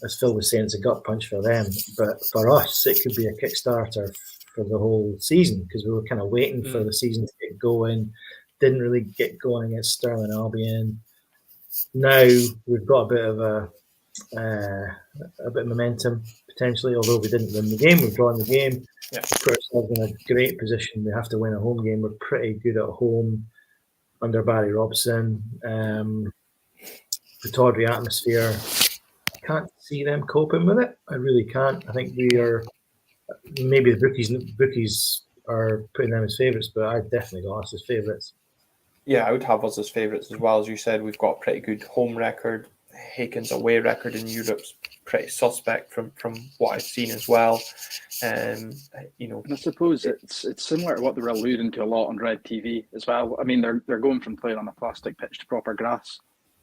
As Phil was saying, it's a gut punch for them. But for us, it could be a kickstarter for the whole season, because we were kind of waiting for the season to get going. Didn't really get going against Stirling Albion. Now we've got a bit of momentum potentially, although we didn't win the game. We've drawn the game. Yeah. We put ourselves in a great position. We have to win a home game. We're pretty good at home under Barry Robson. The tawdry atmosphere, I can't see them coping with it. I really can't. I think we are, maybe the bookies are putting them as favourites, but I definitely got us as favourites. Yeah, I would have us as favourites as well. As you said, we've got a pretty good home record. Haken's away record in Europe's pretty suspect from what I've seen as well. And I suppose it's similar to what they were alluding to a lot on Red TV as well. I mean, they're going from playing on a plastic pitch to proper grass.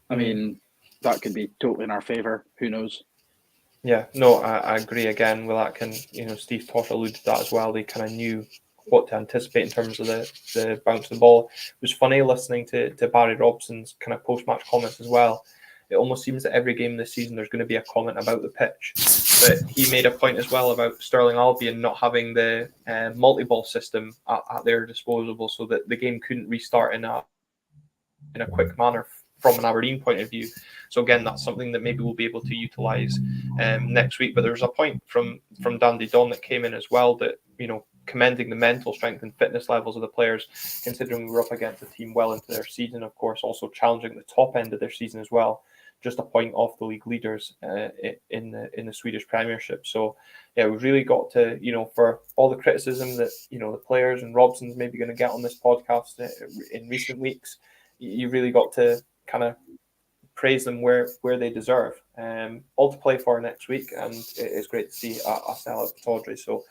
I mean, that could be totally in our favour. Who knows? Yeah, no, I agree again with that. Steve Tosh alluded to that as well. They kind of knew what to anticipate in terms of the bounce of the ball. It was funny listening to Barry Robson's kind of post-match comments as well. It almost seems that every game this season there's going to be a comment about the pitch. But he made a point as well about Stirling Albion not having the multi-ball system at their disposal, so that the game couldn't restart in a quick manner from an Aberdeen point of view. So again, that's something that maybe we'll be able to utilise next week. But there was a point from Dandy Don that came in as well that, commending the mental strength and fitness levels of the players, considering we were up against a team well into their season, of course, also challenging the top end of their season as well, just a point off the league leaders in the Swedish Premiership. So yeah, we've really got to, for all the criticism that, the players and Robson's maybe going to get on this podcast in recent weeks, you really got to kind of praise them where they deserve. All to play for next week, and it's great to see a sell-out Tawdry. So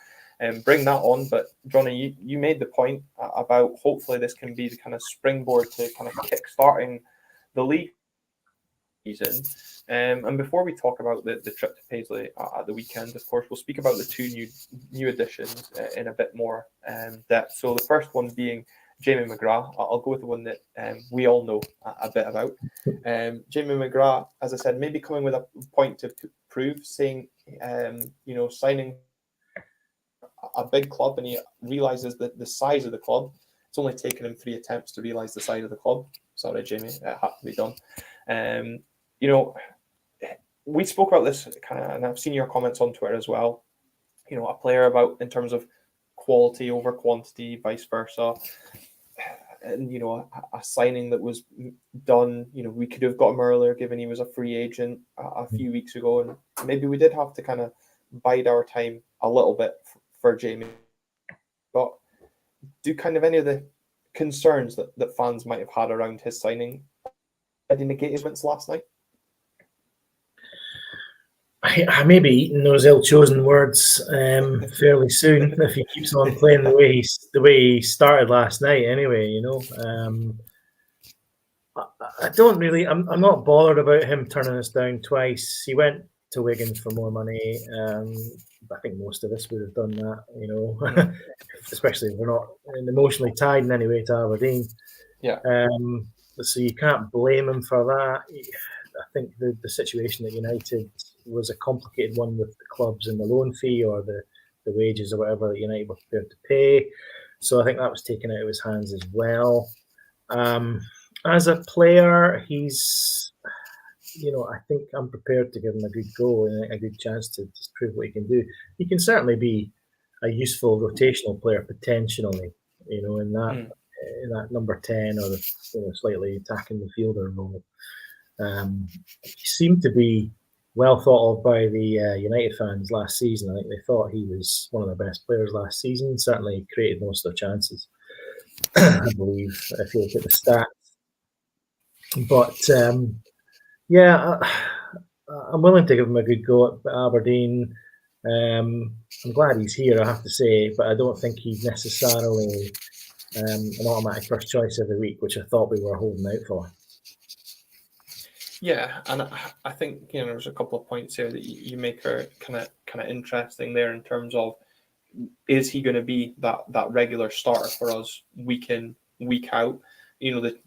bring that on. But Jonny, you made the point about hopefully this can be the kind of springboard to kind of kick-starting the league season. And before we talk about the trip to Paisley at the weekend, of course, we'll speak about the two new additions in a bit more depth. So the first one being Jamie McGrath. I'll go with the one that we all know a bit about. Jamie McGrath, as I said, maybe coming with a point to prove, saying, signing a big club, and he realises that the size of the club, it's only taken him 3 attempts to realise the size of the club. Sorry, Jamie, it had to be done. We spoke about this and I've seen your comments on Twitter as well. A player about in terms of quality over quantity, vice versa. And, a signing that was done, we could have got him earlier given he was a free agent a few weeks ago. And maybe we did have to kind of bide our time a little bit for Jamie. But do kind of any of the concerns that fans might have had around his signing any negatements last night? I may be eating those ill-chosen words fairly soon if he keeps on playing the way he started last night. Anyway, I don't really. I'm not bothered about him turning us down twice. He went to Wigan for more money. I think most of us would have done that. Especially if we're not emotionally tied in any way to Aberdeen. Yeah. So you can't blame him for that. I think the situation at United was a complicated one with the clubs and the loan fee or the wages or whatever that United were prepared to pay. So I think that was taken out of his hands as well. As a player, he's, I think I'm prepared to give him a good go and a good chance to prove what he can do. He can certainly be a useful rotational player potentially, in that number 10 or the slightly attacking the fielder role. He seemed to be well thought of by the United fans last season. I think they thought he was one of the best players last season. Certainly created most of their chances, I believe, if you look at the stats. But I'm willing to give him a good go at Aberdeen. I'm glad he's here, I have to say, but I don't think he's necessarily an automatic first choice every week, which I thought we were holding out for. Yeah, and I think there's a couple of points here that you make are kind of interesting there in terms of, is he going to be that regular starter for us week in, week out?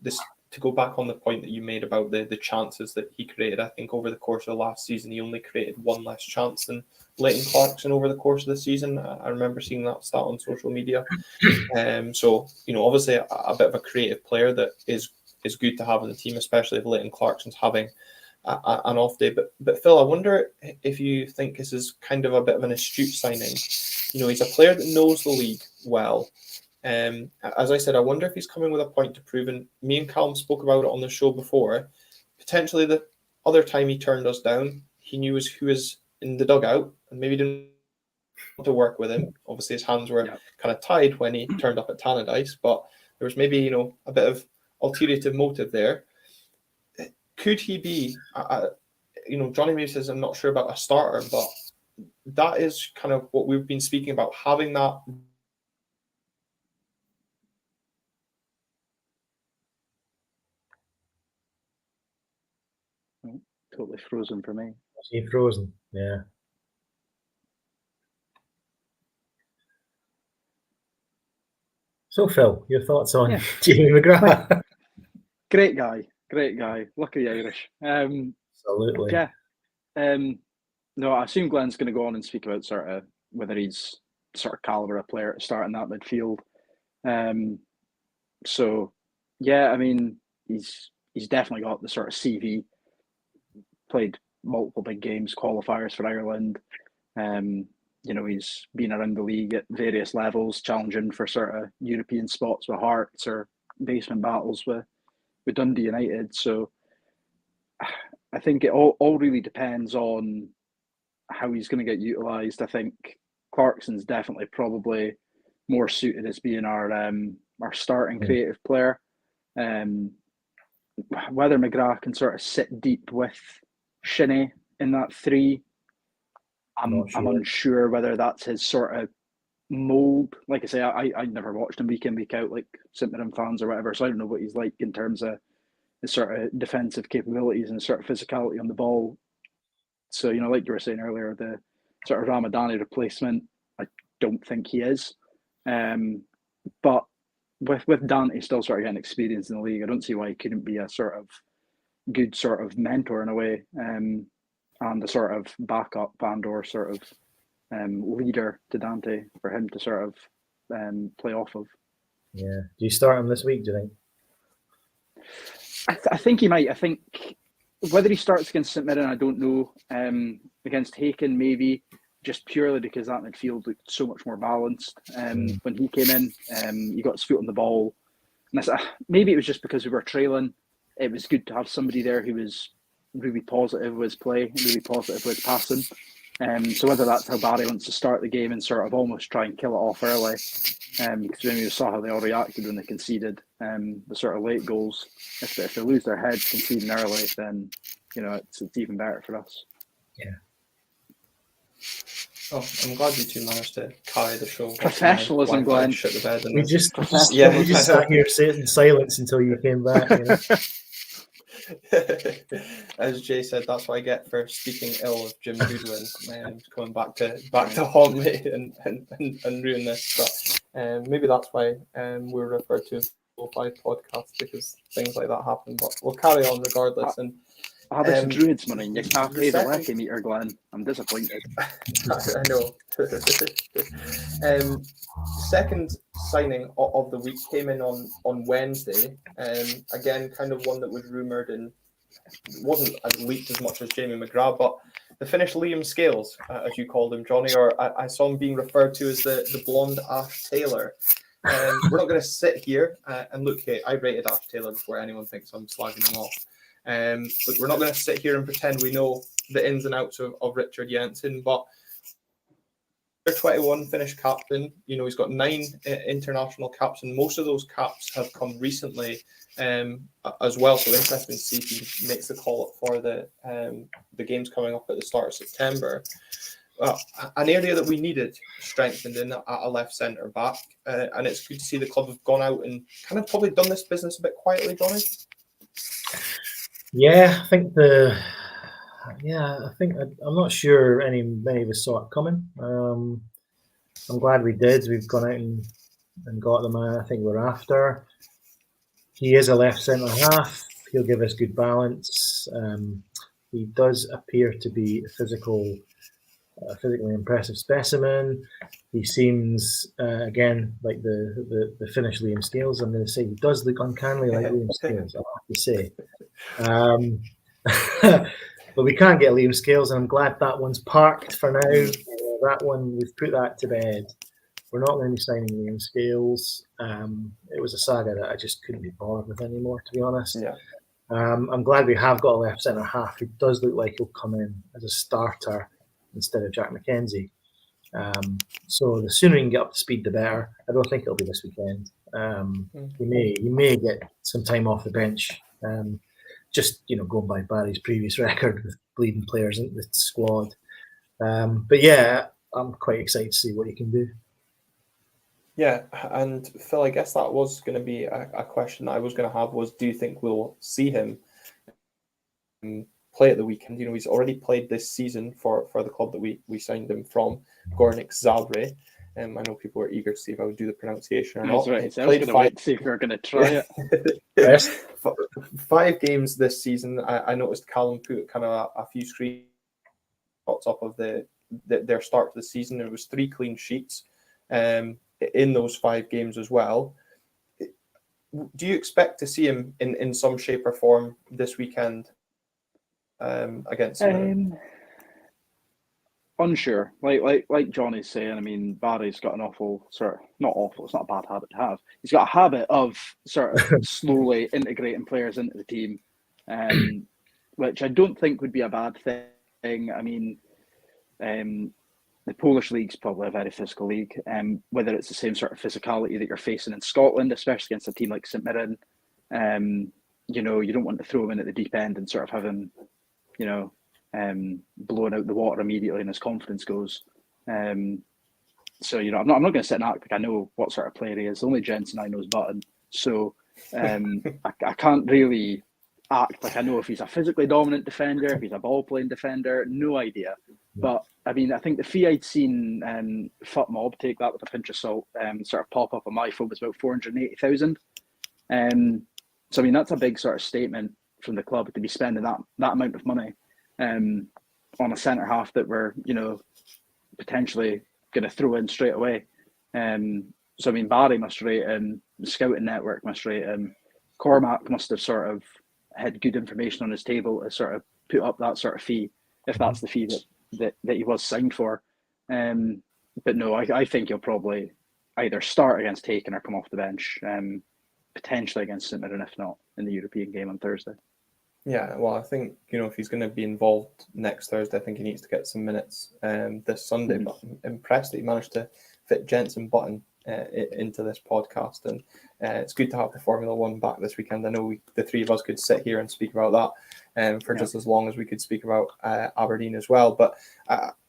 This, to go back on the point that you made about the chances that he created, I think over the course of the last season he only created one less chance than Leighton Clarkson over the course of the season. I remember seeing that stat on social media. So obviously a bit of a creative player that is good to have in the team, especially if Leighton Clarkson's having an off day. But Phil, I wonder if you think this is kind of a bit of an astute signing. He's a player that knows the league well. As I said, I wonder if he's coming with a point to prove. And me and Callum spoke about it on the show before. Potentially the other time he turned us down, he knew who was in the dugout and maybe didn't want to work with him. Obviously, his hands were kind of tied when he turned up at Tannadice, but there was maybe a bit of ulterior motive there. Could he be? Jonny maybe says I'm not sure about a starter, but that is kind of what we've been speaking about, having that. Totally frozen for me. Is he frozen? Yeah. So, Phil, your thoughts on Jamie McGrath? Great guy. Lucky Irish. Absolutely. Yeah. No, I assume Glen's going to go on and speak about sort of whether he's sort of caliber of player to start in that midfield. So, yeah, I mean, he's definitely got the sort of CV. Played multiple big games, qualifiers for Ireland. He's been around the league at various levels, challenging for sort of European spots with Hearts or basement battles with Dundee United. So I think it all really depends on how he's going to get utilised. I think Clarkson's definitely probably more suited as being our starting creative player. Whether McGrath can sort of sit deep with Shinnie in that three, I'm unsure whether that's his sort of mould. Like I say, I never watched him week in, week out like St Mirren fans or whatever, so I don't know what he's like in terms of his sort of defensive capabilities and sort of physicality on the ball. So, like you were saying earlier, the sort of Ramadani replacement, I don't think he is. But with Dante still sort of getting experience in the league, I don't see why he couldn't be a sort of good sort of mentor in a way, and a sort of backup and or sort of leader to Dante for him to sort of play off of. Yeah. Do you start him this week, do you think? I think he might. I think whether he starts against St Mirren, I don't know. Against Hacken, maybe, just purely because that midfield looked so much more balanced. When he came in, he got his foot on the ball. And maybe it was just because we were trailing. It was good to have somebody there who was really positive with his play, really positive with his passing. So whether that's how Barry wants to start the game and sort of almost try and kill it off early, because when we saw how they all reacted when they conceded the sort of late goals. If they lose their heads conceding early, then it's even better for us. Yeah. Oh, I'm glad you two managed to carry the show. Professionalism, Glen. Shut the bed. We just sat here sitting in silence until you came back. As Jay said, that's what I get for speaking ill of Jim Goodwin, coming back to haunt me and ruin this. But maybe that's why we're referred to as 5 podcasts, because things like that happen. But we'll carry on regardless. And there's druids money. You can't pay the Lecky meter, Glen. I'm disappointed. I know. Second signing of the week came in on Wednesday. Again, kind of one that was rumoured and wasn't as leaked as much as Jamie McGrath, but the Finnish Liam Scales, as you called him, Jonny, or I saw him being referred to as the blonde Ash Taylor. We're not going to sit here and look. Hey, I rated Ash Taylor before anyone thinks I'm slagging him off. Look, we're not going to sit here and pretend we know the ins and outs of Richard Jensen, but 21 Finnish captain. He's got 9 international caps, and most of those caps have come recently as well. So interesting to see if he makes the call up for the games coming up at the start of September. an area that we needed strengthened in at a left centre back, and it's good to see the club have gone out and kind of probably done this business a bit quietly, Jonny. Yeah, I think I'm not sure many of us saw it coming. I'm glad we did. We've gone out and got the man I think we're after. He is a left centre half. He'll give us good balance. He does appear to be a physically impressive specimen. He seems again like the Finnish Liam Scales. I'm going to say he does look uncannily like Liam Scales. I have to say. But we can't get Liam Scales, and I'm glad that one's parked for now. That one, we've put that to bed. We're not going to be signing Liam Scales. It was a saga that I just couldn't be bothered with anymore, to be honest. Yeah. I'm glad we have got a left centre half who does look like he'll come in as a starter instead of Jack McKenzie. So the sooner he can get up to speed, the better. I don't think it'll be this weekend. He may get some time off the bench. Just going by Barry's previous record with bleeding players in the squad. But yeah, I'm quite excited to see what he can do. Yeah, and Phil, I guess that was going to be a question that I was going to have was, do you think we'll see him play at the weekend? He's already played this season for the club that we signed him from, Gornik Zabrze. I know people were eager to see if I would do the pronunciation or not. Right. So I was going to wait to see if we were going to try it. Yes. 5 games this season. I noticed Callum put kind of a few screenshots up of their start to the season. There was 3 clean sheets in those 5 games as well. Do you expect to see him in some shape or form this weekend against Unsure. Like Jonny's saying, I mean, Barry's got an awful not awful, it's not a bad habit to have. He's got a habit of sort of slowly integrating players into the team, which I don't think would be a bad thing. I mean, the Polish league's probably a very physical league, whether it's the same sort of physicality that you're facing in Scotland, especially against a team like St Mirren. You don't want to throw him in at the deep end and sort of have him, blowing out the water immediately and his confidence goes. So I'm not going to sit and act like I know what sort of player he is. The only Jensen I know is Button. So I can't really act like I know if he's a physically dominant defender, if he's a ball-playing defender. No idea. But I mean, I think the fee I'd seen Foot Mob, take that with a pinch of salt, sort of pop up on my phone was about 480,000. So I mean, that's a big sort of statement from the club to be spending that amount of money on a centre half that we're potentially going to throw in straight away. So I mean, Barry must rate him, the scouting network must rate him, Cormac must have sort of had good information on his table to sort of put up that sort of fee, if that's the fee that he was signed for. But no, I think he'll probably either start against Hacken or come off the bench, potentially against St Mirren, if not in the European game on Thursday. Yeah, well, I think, if he's going to be involved next Thursday, I think he needs to get some minutes this Sunday. But I'm impressed that he managed to fit Jensen Button into this podcast. And it's good to have the Formula One back this weekend. I know the three of us could sit here and speak about that for just as long as we could speak about Aberdeen as well. But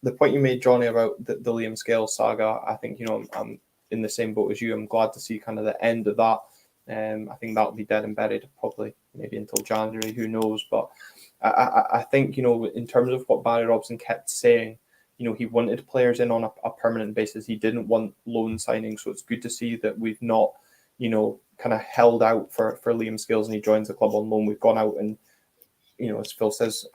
the point you made, Jonny, about the Liam Scales saga, I think, I'm in the same boat as you. I'm glad to see kind of the end of that. I think that'll be dead and buried probably maybe until January, who knows. But I think, in terms of what Barry Robson kept saying, he wanted players in on a permanent basis. He didn't want loan signings. So it's good to see that we've not, kind of held out for Liam Scales and he joins the club on loan. We've gone out and, as Phil says,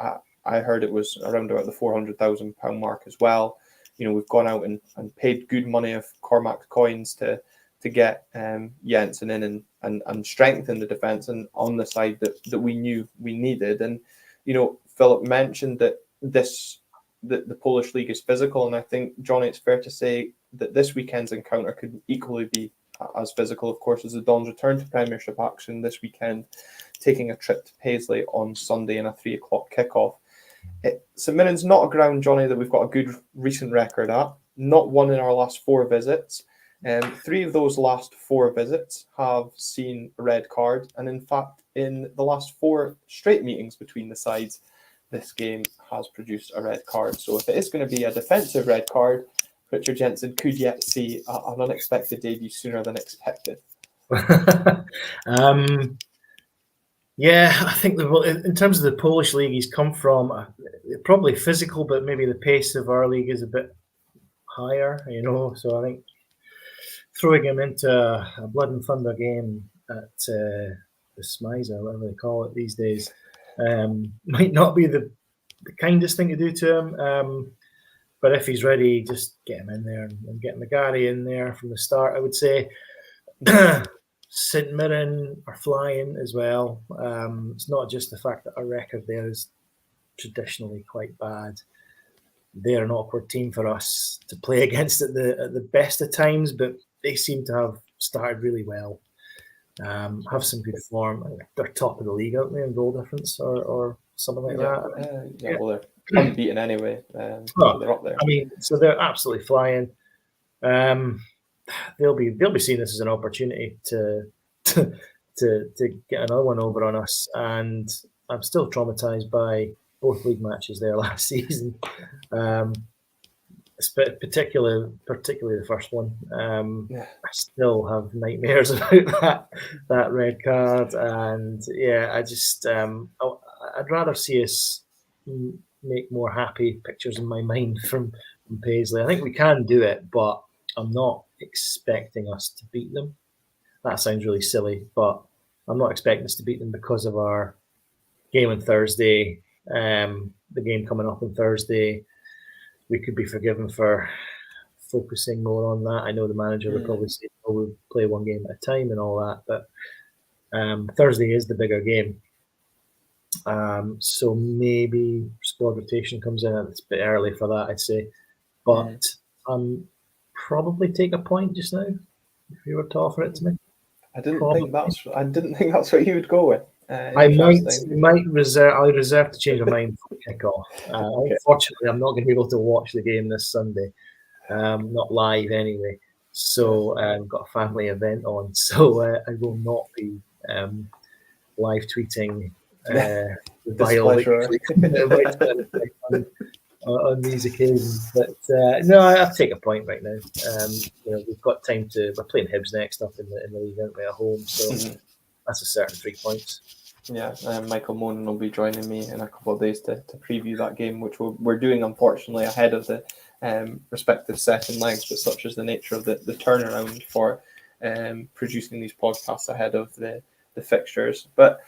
I heard it was around about the £400,000 mark as well. We've gone out and paid good money of Cormac coins to get Jensen in and strengthen the defence and on the side that we knew we needed. And, Philip mentioned that the Polish league is physical. And I think, Jonny, it's fair to say that this weekend's encounter could equally be as physical, of course, as the Dons return to Premiership action this weekend, taking a trip to Paisley on Sunday in a 3:00 kickoff. St Mirren's not a ground, Jonny, that we've got a good recent record at. Not one in our last 4 visits. 3 of those last 4 visits have seen a red card. And in fact, in the last 4 straight meetings between the sides, this game has produced a red card. So if it is going to be a defensive red card, Richard Jensen could yet see an unexpected debut sooner than expected. Yeah, I think in terms of the Polish league he's come from, probably physical, but maybe the pace of our league is a bit higher, So I think throwing him into a blood and thunder game at the Smizer, whatever they call it these days, might not be the kindest thing to do to him. But if he's ready, just get him in there and get McGarry in there from the start, I would say. St Mirren are flying as well. It's not just the fact that our record there is traditionally quite bad. They're an awkward team for us to play against at the best of times, but they seem to have started really well. Have some good form. They're top of the league, aren't they, in goal difference or something like that? Well, they're unbeaten anyway. So they're up there. I mean, so they're absolutely flying. They'll be seeing this as an opportunity to get another one over on us, and I'm still traumatized by both league matches there last season. Particularly the first one. I still have nightmares about that red card, and I just I'd rather see us make more happy pictures in my mind from Paisley. I think we can do it, but I'm not expecting us to beat them. That sounds really silly, but I'm not expecting us to beat them because of our game on Thursday. The game coming up on Thursday, we could be forgiven for focusing more on that. I know the manager would probably say, we'll play one game at a time and all that, but Thursday is the bigger game. So maybe squad rotation comes in. It's a bit early for that, I'd say. But probably take a point just now if you were to offer it to me. I didn't think that's what you would go with. I might reserve. I'll reserve to change my mind for kickoff. Unfortunately, I'm not going to be able to watch the game this Sunday. Not live anyway. So I've got a family event on. So I will not be live tweeting on these occasions. But no, I'll take a point right now. We've got time to. We're playing Hibs next up in the league, aren't we, at home? So that's a certain 3 points. Yeah, Michael Monan will be joining me in a couple of days to preview that game, which we're doing unfortunately ahead of the respective second legs, but such is the nature of the turnaround for producing these podcasts ahead of the fixtures. But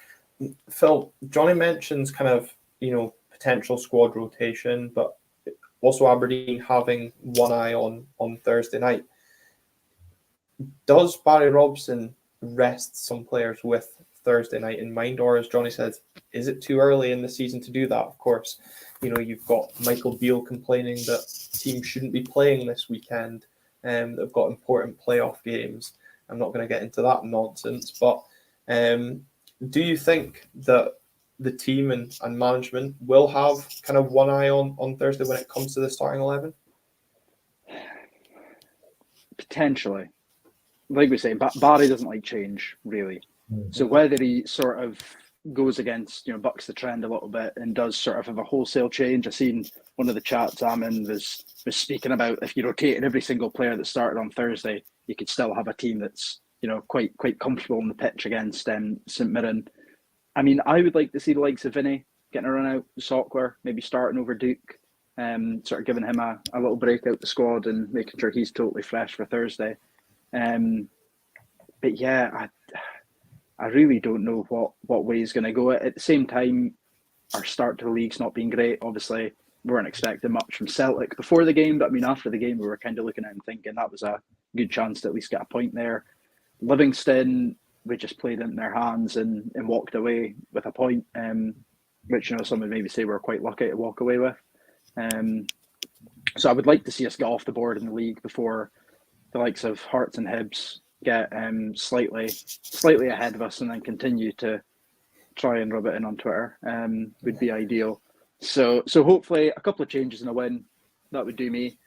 Phil, Jonny mentions kind of potential squad rotation, but also Aberdeen having one eye on Thursday night. Does Barry Robson rest some players with Thursday night in mind, or as Jonny said, is it too early in the season to do that? Of course, you've got Michael Beale complaining that teams shouldn't be playing this weekend, and they've got important playoff games. I'm not going to get into that nonsense, but do you think that the team and management will have kind of one eye on Thursday when it comes to the starting 11? Potentially. Like we say, Barry doesn't like change, really. So whether he sort of goes against, bucks the trend a little bit and does sort of have a wholesale change. I seen one of the chats I'm in was speaking about if you rotated every single player that started on Thursday, you could still have a team that's, quite comfortable on the pitch against St Mirren. I mean, I would like to see the likes of Vinny getting a run out, Sockler, maybe starting over Duke, sort of giving him a little break out the squad and making sure he's totally fresh for Thursday. But yeah, I really don't know what way he's going to go. At the same time, our start to the league's not been great. Obviously, we weren't expecting much from Celtic before the game, but I mean, after the game, we were kind of looking at it and thinking that was a good chance to at least get a point there. Livingston, we just played into their hands and walked away with a point, which, some would maybe say we're quite lucky to walk away with. So I would like to see us get off the board in the league before the likes of Hearts and Hibs get slightly ahead of us and then continue to try and rub it in on Twitter would be ideal. So hopefully a couple of changes and a win, that would do me.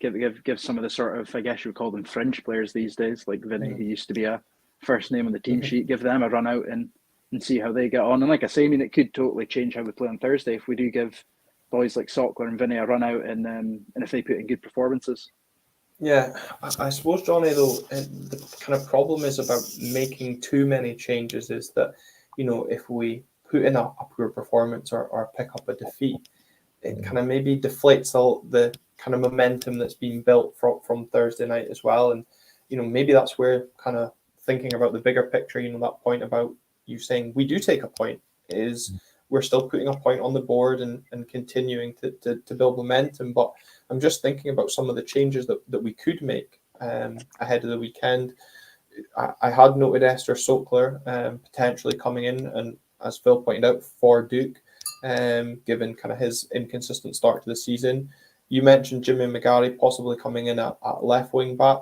Give some of the sort of, I guess you would call them fringe players these days, like Vinny, who used to be a first name on the team sheet, give them a run out and and see how they get on. And like I say, I mean, it could totally change how we play on Thursday if we do give boys like Sockler and Vinny a run out, and if they put in good performances. Yeah, I suppose, Jonny, though, the kind of problem is about making too many changes is that, if we put in a poor performance or pick up a defeat, it kind of maybe deflates the kind of momentum that's been built from Thursday night as well. And, maybe that's where kind of thinking about the bigger picture, that point about you saying we do take a point is we're still putting a point on the board and continuing to build momentum. But I'm just thinking about some of the changes that we could make ahead of the weekend. I had noted Esther Sokler potentially coming in, and as Phil pointed out, for Duke, given kind of his inconsistent start to the season. You mentioned Jimmy McGarry possibly coming in at left wing back.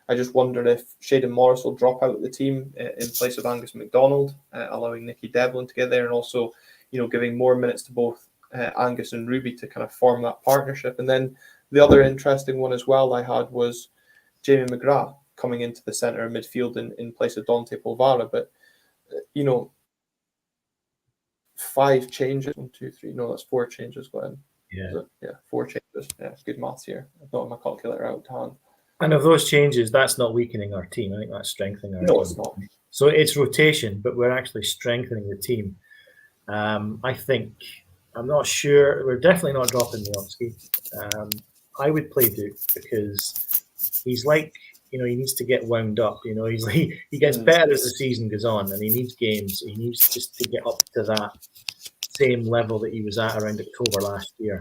I just wondered if Shaden Morris will drop out of the team in place of Angus MacDonald, allowing Nicky Devlin to get there, and also, giving more minutes to both Angus and Ruby to kind of form that partnership. And then the other interesting one as well I had was Jamie McGrath coming into the centre of midfield in place of Dante Polvara. But, 5 changes. 1, 2, 3. No, that's 4 changes, Glen. Yeah. 4 changes. Yeah, good maths here. I've got my calculator out to hand. And of those changes, that's not weakening our team. I think that's strengthening our team. No, it's not. So it's rotation, but we're actually strengthening the team. I think, I'm not sure, we're definitely not dropping Miofsky. I would play Duke because he's like, he needs to get wound up. He's like, he gets better as the season goes on, and he needs games. He needs just to get up to that same level that he was at around October last year,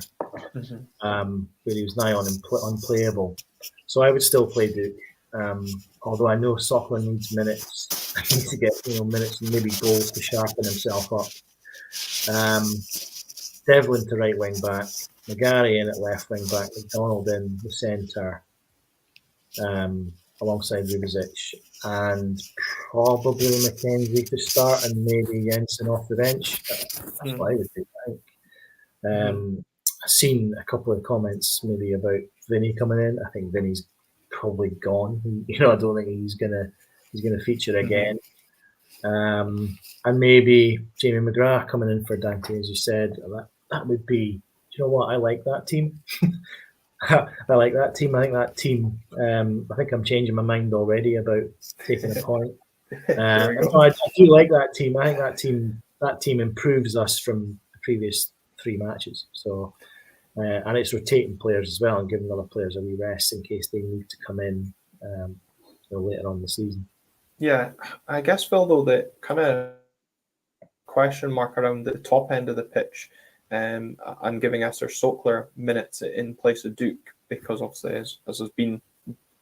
where he was nigh on unplayable. So I would still play Duke, although I know Sockler needs minutes. I need to get minutes and maybe goals to sharpen himself up. Devlin to right wing back, McGarry in at left wing back, McDonald in the centre, alongside Rubizic, and probably McKenzie to start, and maybe Jensen off the bench. That's what I would do, I think. I've seen a couple of comments maybe about Vinny coming in. I think Vinny's probably gone. I don't think he's gonna feature again. And maybe Jamie McGrath coming in for Dante, as you said. That would be. Do you know what? I like that team. I like that team. I think that team. I think I'm changing my mind already about taking a point. I do like that team. I think that team improves us from the previous 3 matches. So, and it's rotating players as well and giving other players a wee rest in case they need to come in later on in the season. Yeah, I guess, Phil, though, the kind of question mark around the top end of the pitch and giving Esther Sokler minutes in place of Duke, because obviously, as has been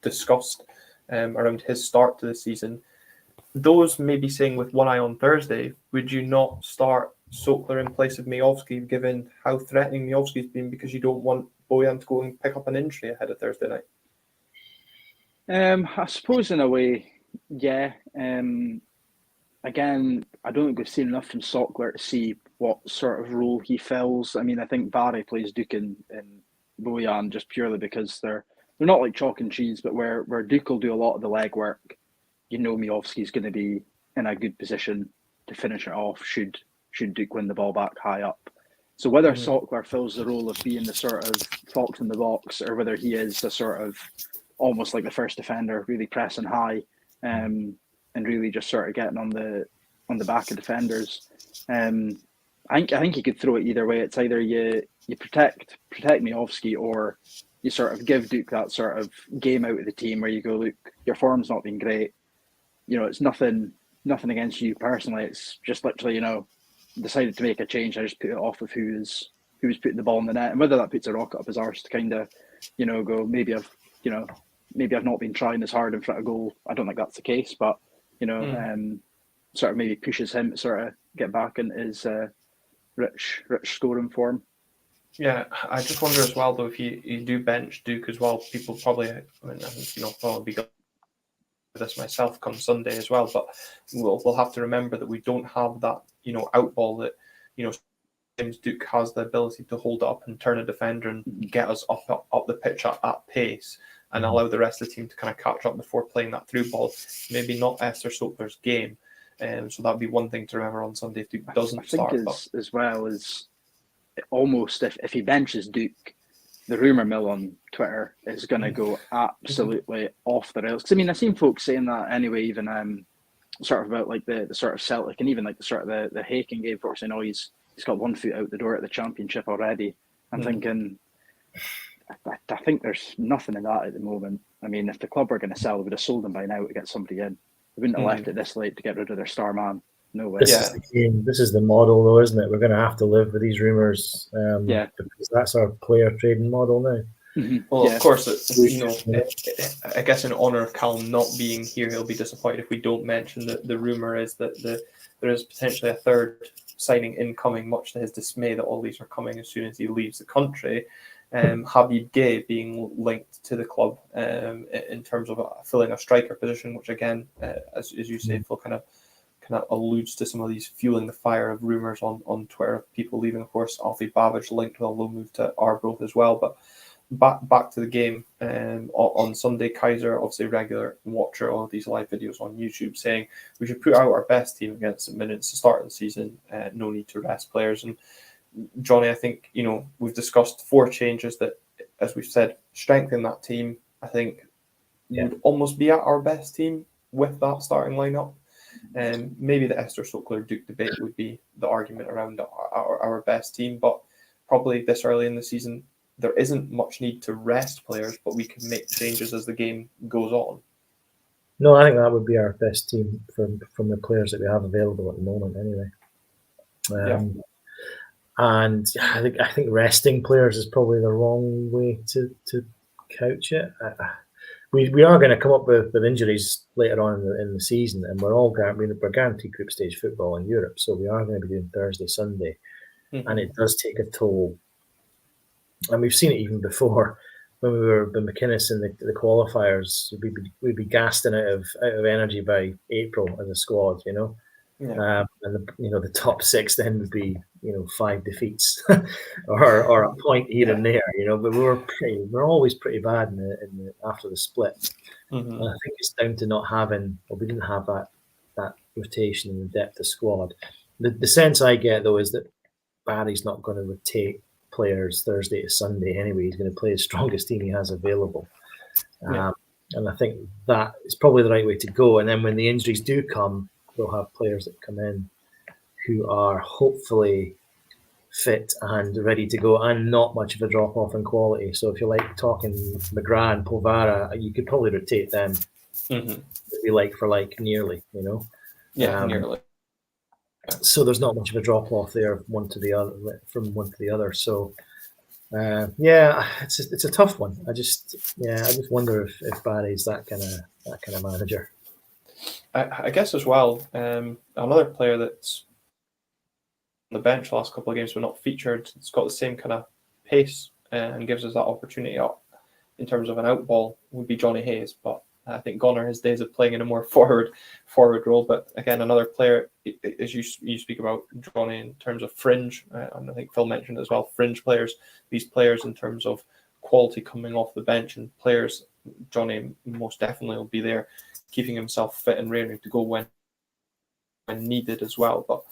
discussed around his start to the season, those maybe saying with one eye on Thursday, would you not start Sokler in place of Miofsky, given how threatening Miofsky's been, because you don't want Bojan to go and pick up an injury ahead of Thursday night? I suppose in a way, yeah. Again, I don't think we've seen enough from Sockler to see what sort of role he fills. I mean, I think Barry plays Duke and Bojan just purely because they're not like chalk and cheese, but where Duke will do a lot of the legwork, Miofsky's going to be in a good position to finish it off should Duke win the ball back high up. So whether Sockler fills the role of being the sort of fox in the box, or whether he is a sort of almost like the first defender, really pressing high, and really just sort of getting on the back of defenders. I think you could throw it either way. It's either you protect Miofsky, or you sort of give Duke that sort of game out of the team where you go, look, your form's not been great. It's nothing against you personally. It's just literally, decided to make a change. I just put it off of who was putting the ball in the net, and whether that puts a rocket up his arse to kind of, go, maybe I've not been trying as hard in front of goal. I don't think that's the case, but sort of maybe pushes him to sort of get back in his rich scoring form. Yeah, I just wonder as well, though, if you do bench Duke as well, people probably, I'll be good with this myself come Sunday as well, but we'll have to remember that we don't have that, outball that, James Duke has the ability to hold it up and turn a defender and get us up the pitch at pace and allow the rest of the team to kind of catch up before playing that through ball. Maybe not Esther Sokler's game. So that'd be one thing to remember on Sunday if Duke doesn't start. I think as well as almost if he benches Duke, the rumour mill on Twitter is going to go absolutely off the rails. Because I mean, I've seen folks saying that anyway, even sort of about like the sort of Celtic and even like the sort of the Hacken game, folks saying, oh, he's got 1 foot out the door at the championship already. I'm thinking, I think there's nothing in that at the moment. I mean, if the club were going to sell, they would have sold him by now to get somebody in. They wouldn't have left it this late to get rid of their star man. No way. This is the game. This is the model, though, isn't it? We're going to have to live with these rumours. Because that's our player trading model now. Well, of course, I guess in honour of Callum not being here, he'll be disappointed if we don't mention that the rumour is that there is potentially a third signing incoming, much to his dismay that all these are coming as soon as he leaves the country. Habib Gay being linked to the club in terms of filling a striker position, which again, as you say, Phil, kind of alludes to some of these fueling the fire of rumours on Twitter of people leaving. Of course, Alfie Babbage linked with a low move to Arbroath as well. But back to the game on Sunday, Kaiser, obviously regular watcher of these live videos on YouTube, saying we should put out our best team against St Mirren to start the season. No need to rest players. And Jonny, I think we've discussed 4 changes that, as we've said, strengthen that team. I think would almost be at our best team with that starting lineup. Maybe the Esther Sokler Duke debate would be the argument around our best team, but probably this early in the season there isn't much need to rest players, but we can make changes as the game goes on. No, I think that would be our best team from the players that we have available at the moment, anyway. And I think resting players is probably the wrong way to couch it. We are going to come up with injuries later on in the season, and we're guaranteed group stage football in Europe, so we are going to be doing Thursday, Sunday, and it does take a toll. And we've seen it even before when we were with McInnes in the qualifiers. We'd be gassing out of energy by April as a squad, and the top 6 then would be 5 defeats or a point here and there, but we're always pretty bad in the after the split. And I think it's down to not having, we didn't have that rotation and the depth of squad. The sense I get though is that Barry's not going to rotate players Thursday to Sunday anyway. He's going to play his strongest team he has available. And I think that is probably the right way to go. And then when the injuries do come, we'll have players that come in who are hopefully fit and ready to go and not much of a drop off in quality. So if you like talking McGrath and Povara, you could probably rotate them. Be like for like nearly, nearly. So there's not much of a drop off there from one to the other. So it's a tough one. I just wonder if Barry's that kind of manager. I guess as well, another player that's on the bench the last couple of games but not featured, it's got the same kind of pace and gives us that opportunity up in terms of an out ball would be Jonny Hayes. But I think gone are his days of playing in a more forward role. But again, another player, as you speak about Jonny in terms of fringe, and I think Phil mentioned as well, fringe players, these players in terms of quality coming off the bench and players, Jonny most definitely will be there, keeping himself fit and ready to go when needed as well. But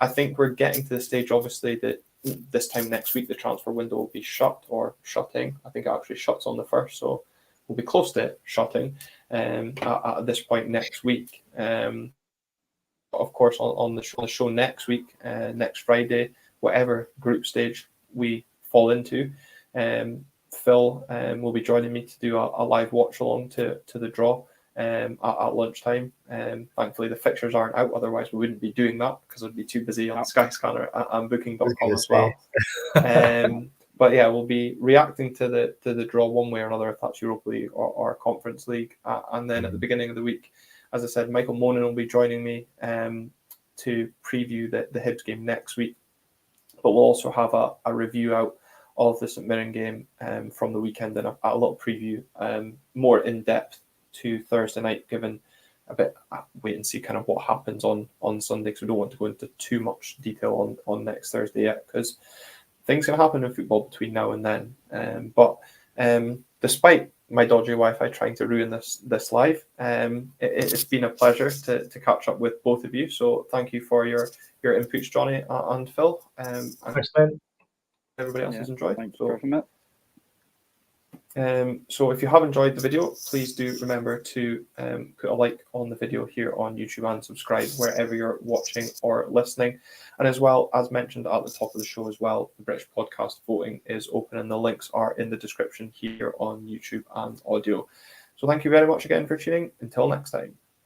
I think we're getting to the stage, obviously, that this time next week the transfer window will be shut or shutting. I think it actually shuts on the 1st, so we'll be close to it shutting at this point next week. Of course, on the show next week, next Friday, whatever group stage we fall into, Phil will be joining me to do a live watch along to the draw at lunchtime. Thankfully, the fixtures aren't out, otherwise we wouldn't be doing that because I'd be too busy on Skyscanner and booking.com as well. But yeah, we'll be reacting to the draw one way or another, if that's Europa League or Conference League. And then at the beginning of the week, as I said, Michael Monin will be joining me to preview the Hibs game next week. But we'll also have a review out of the St Mirren game from the weekend and a little preview more in depth to Thursday night, given a bit wait and see kind of what happens on Sunday, because we don't want to go into too much detail on next Thursday yet, because things can happen in football between now and then. But despite my dodgy Wi-Fi trying to ruin this live. It's been a pleasure to catch up with both of you. So thank you for your inputs, Jonny and Phil. And Thanks, Ben. everybody else has enjoyed. Thanks for having me. So if you have enjoyed the video, please do remember to put a like on the video here on YouTube and subscribe wherever you're watching or listening. And as well, as mentioned at the top of the show as well, the British podcast voting is open and the links are in the description here on YouTube and audio. So thank you very much again for tuning. Until next time.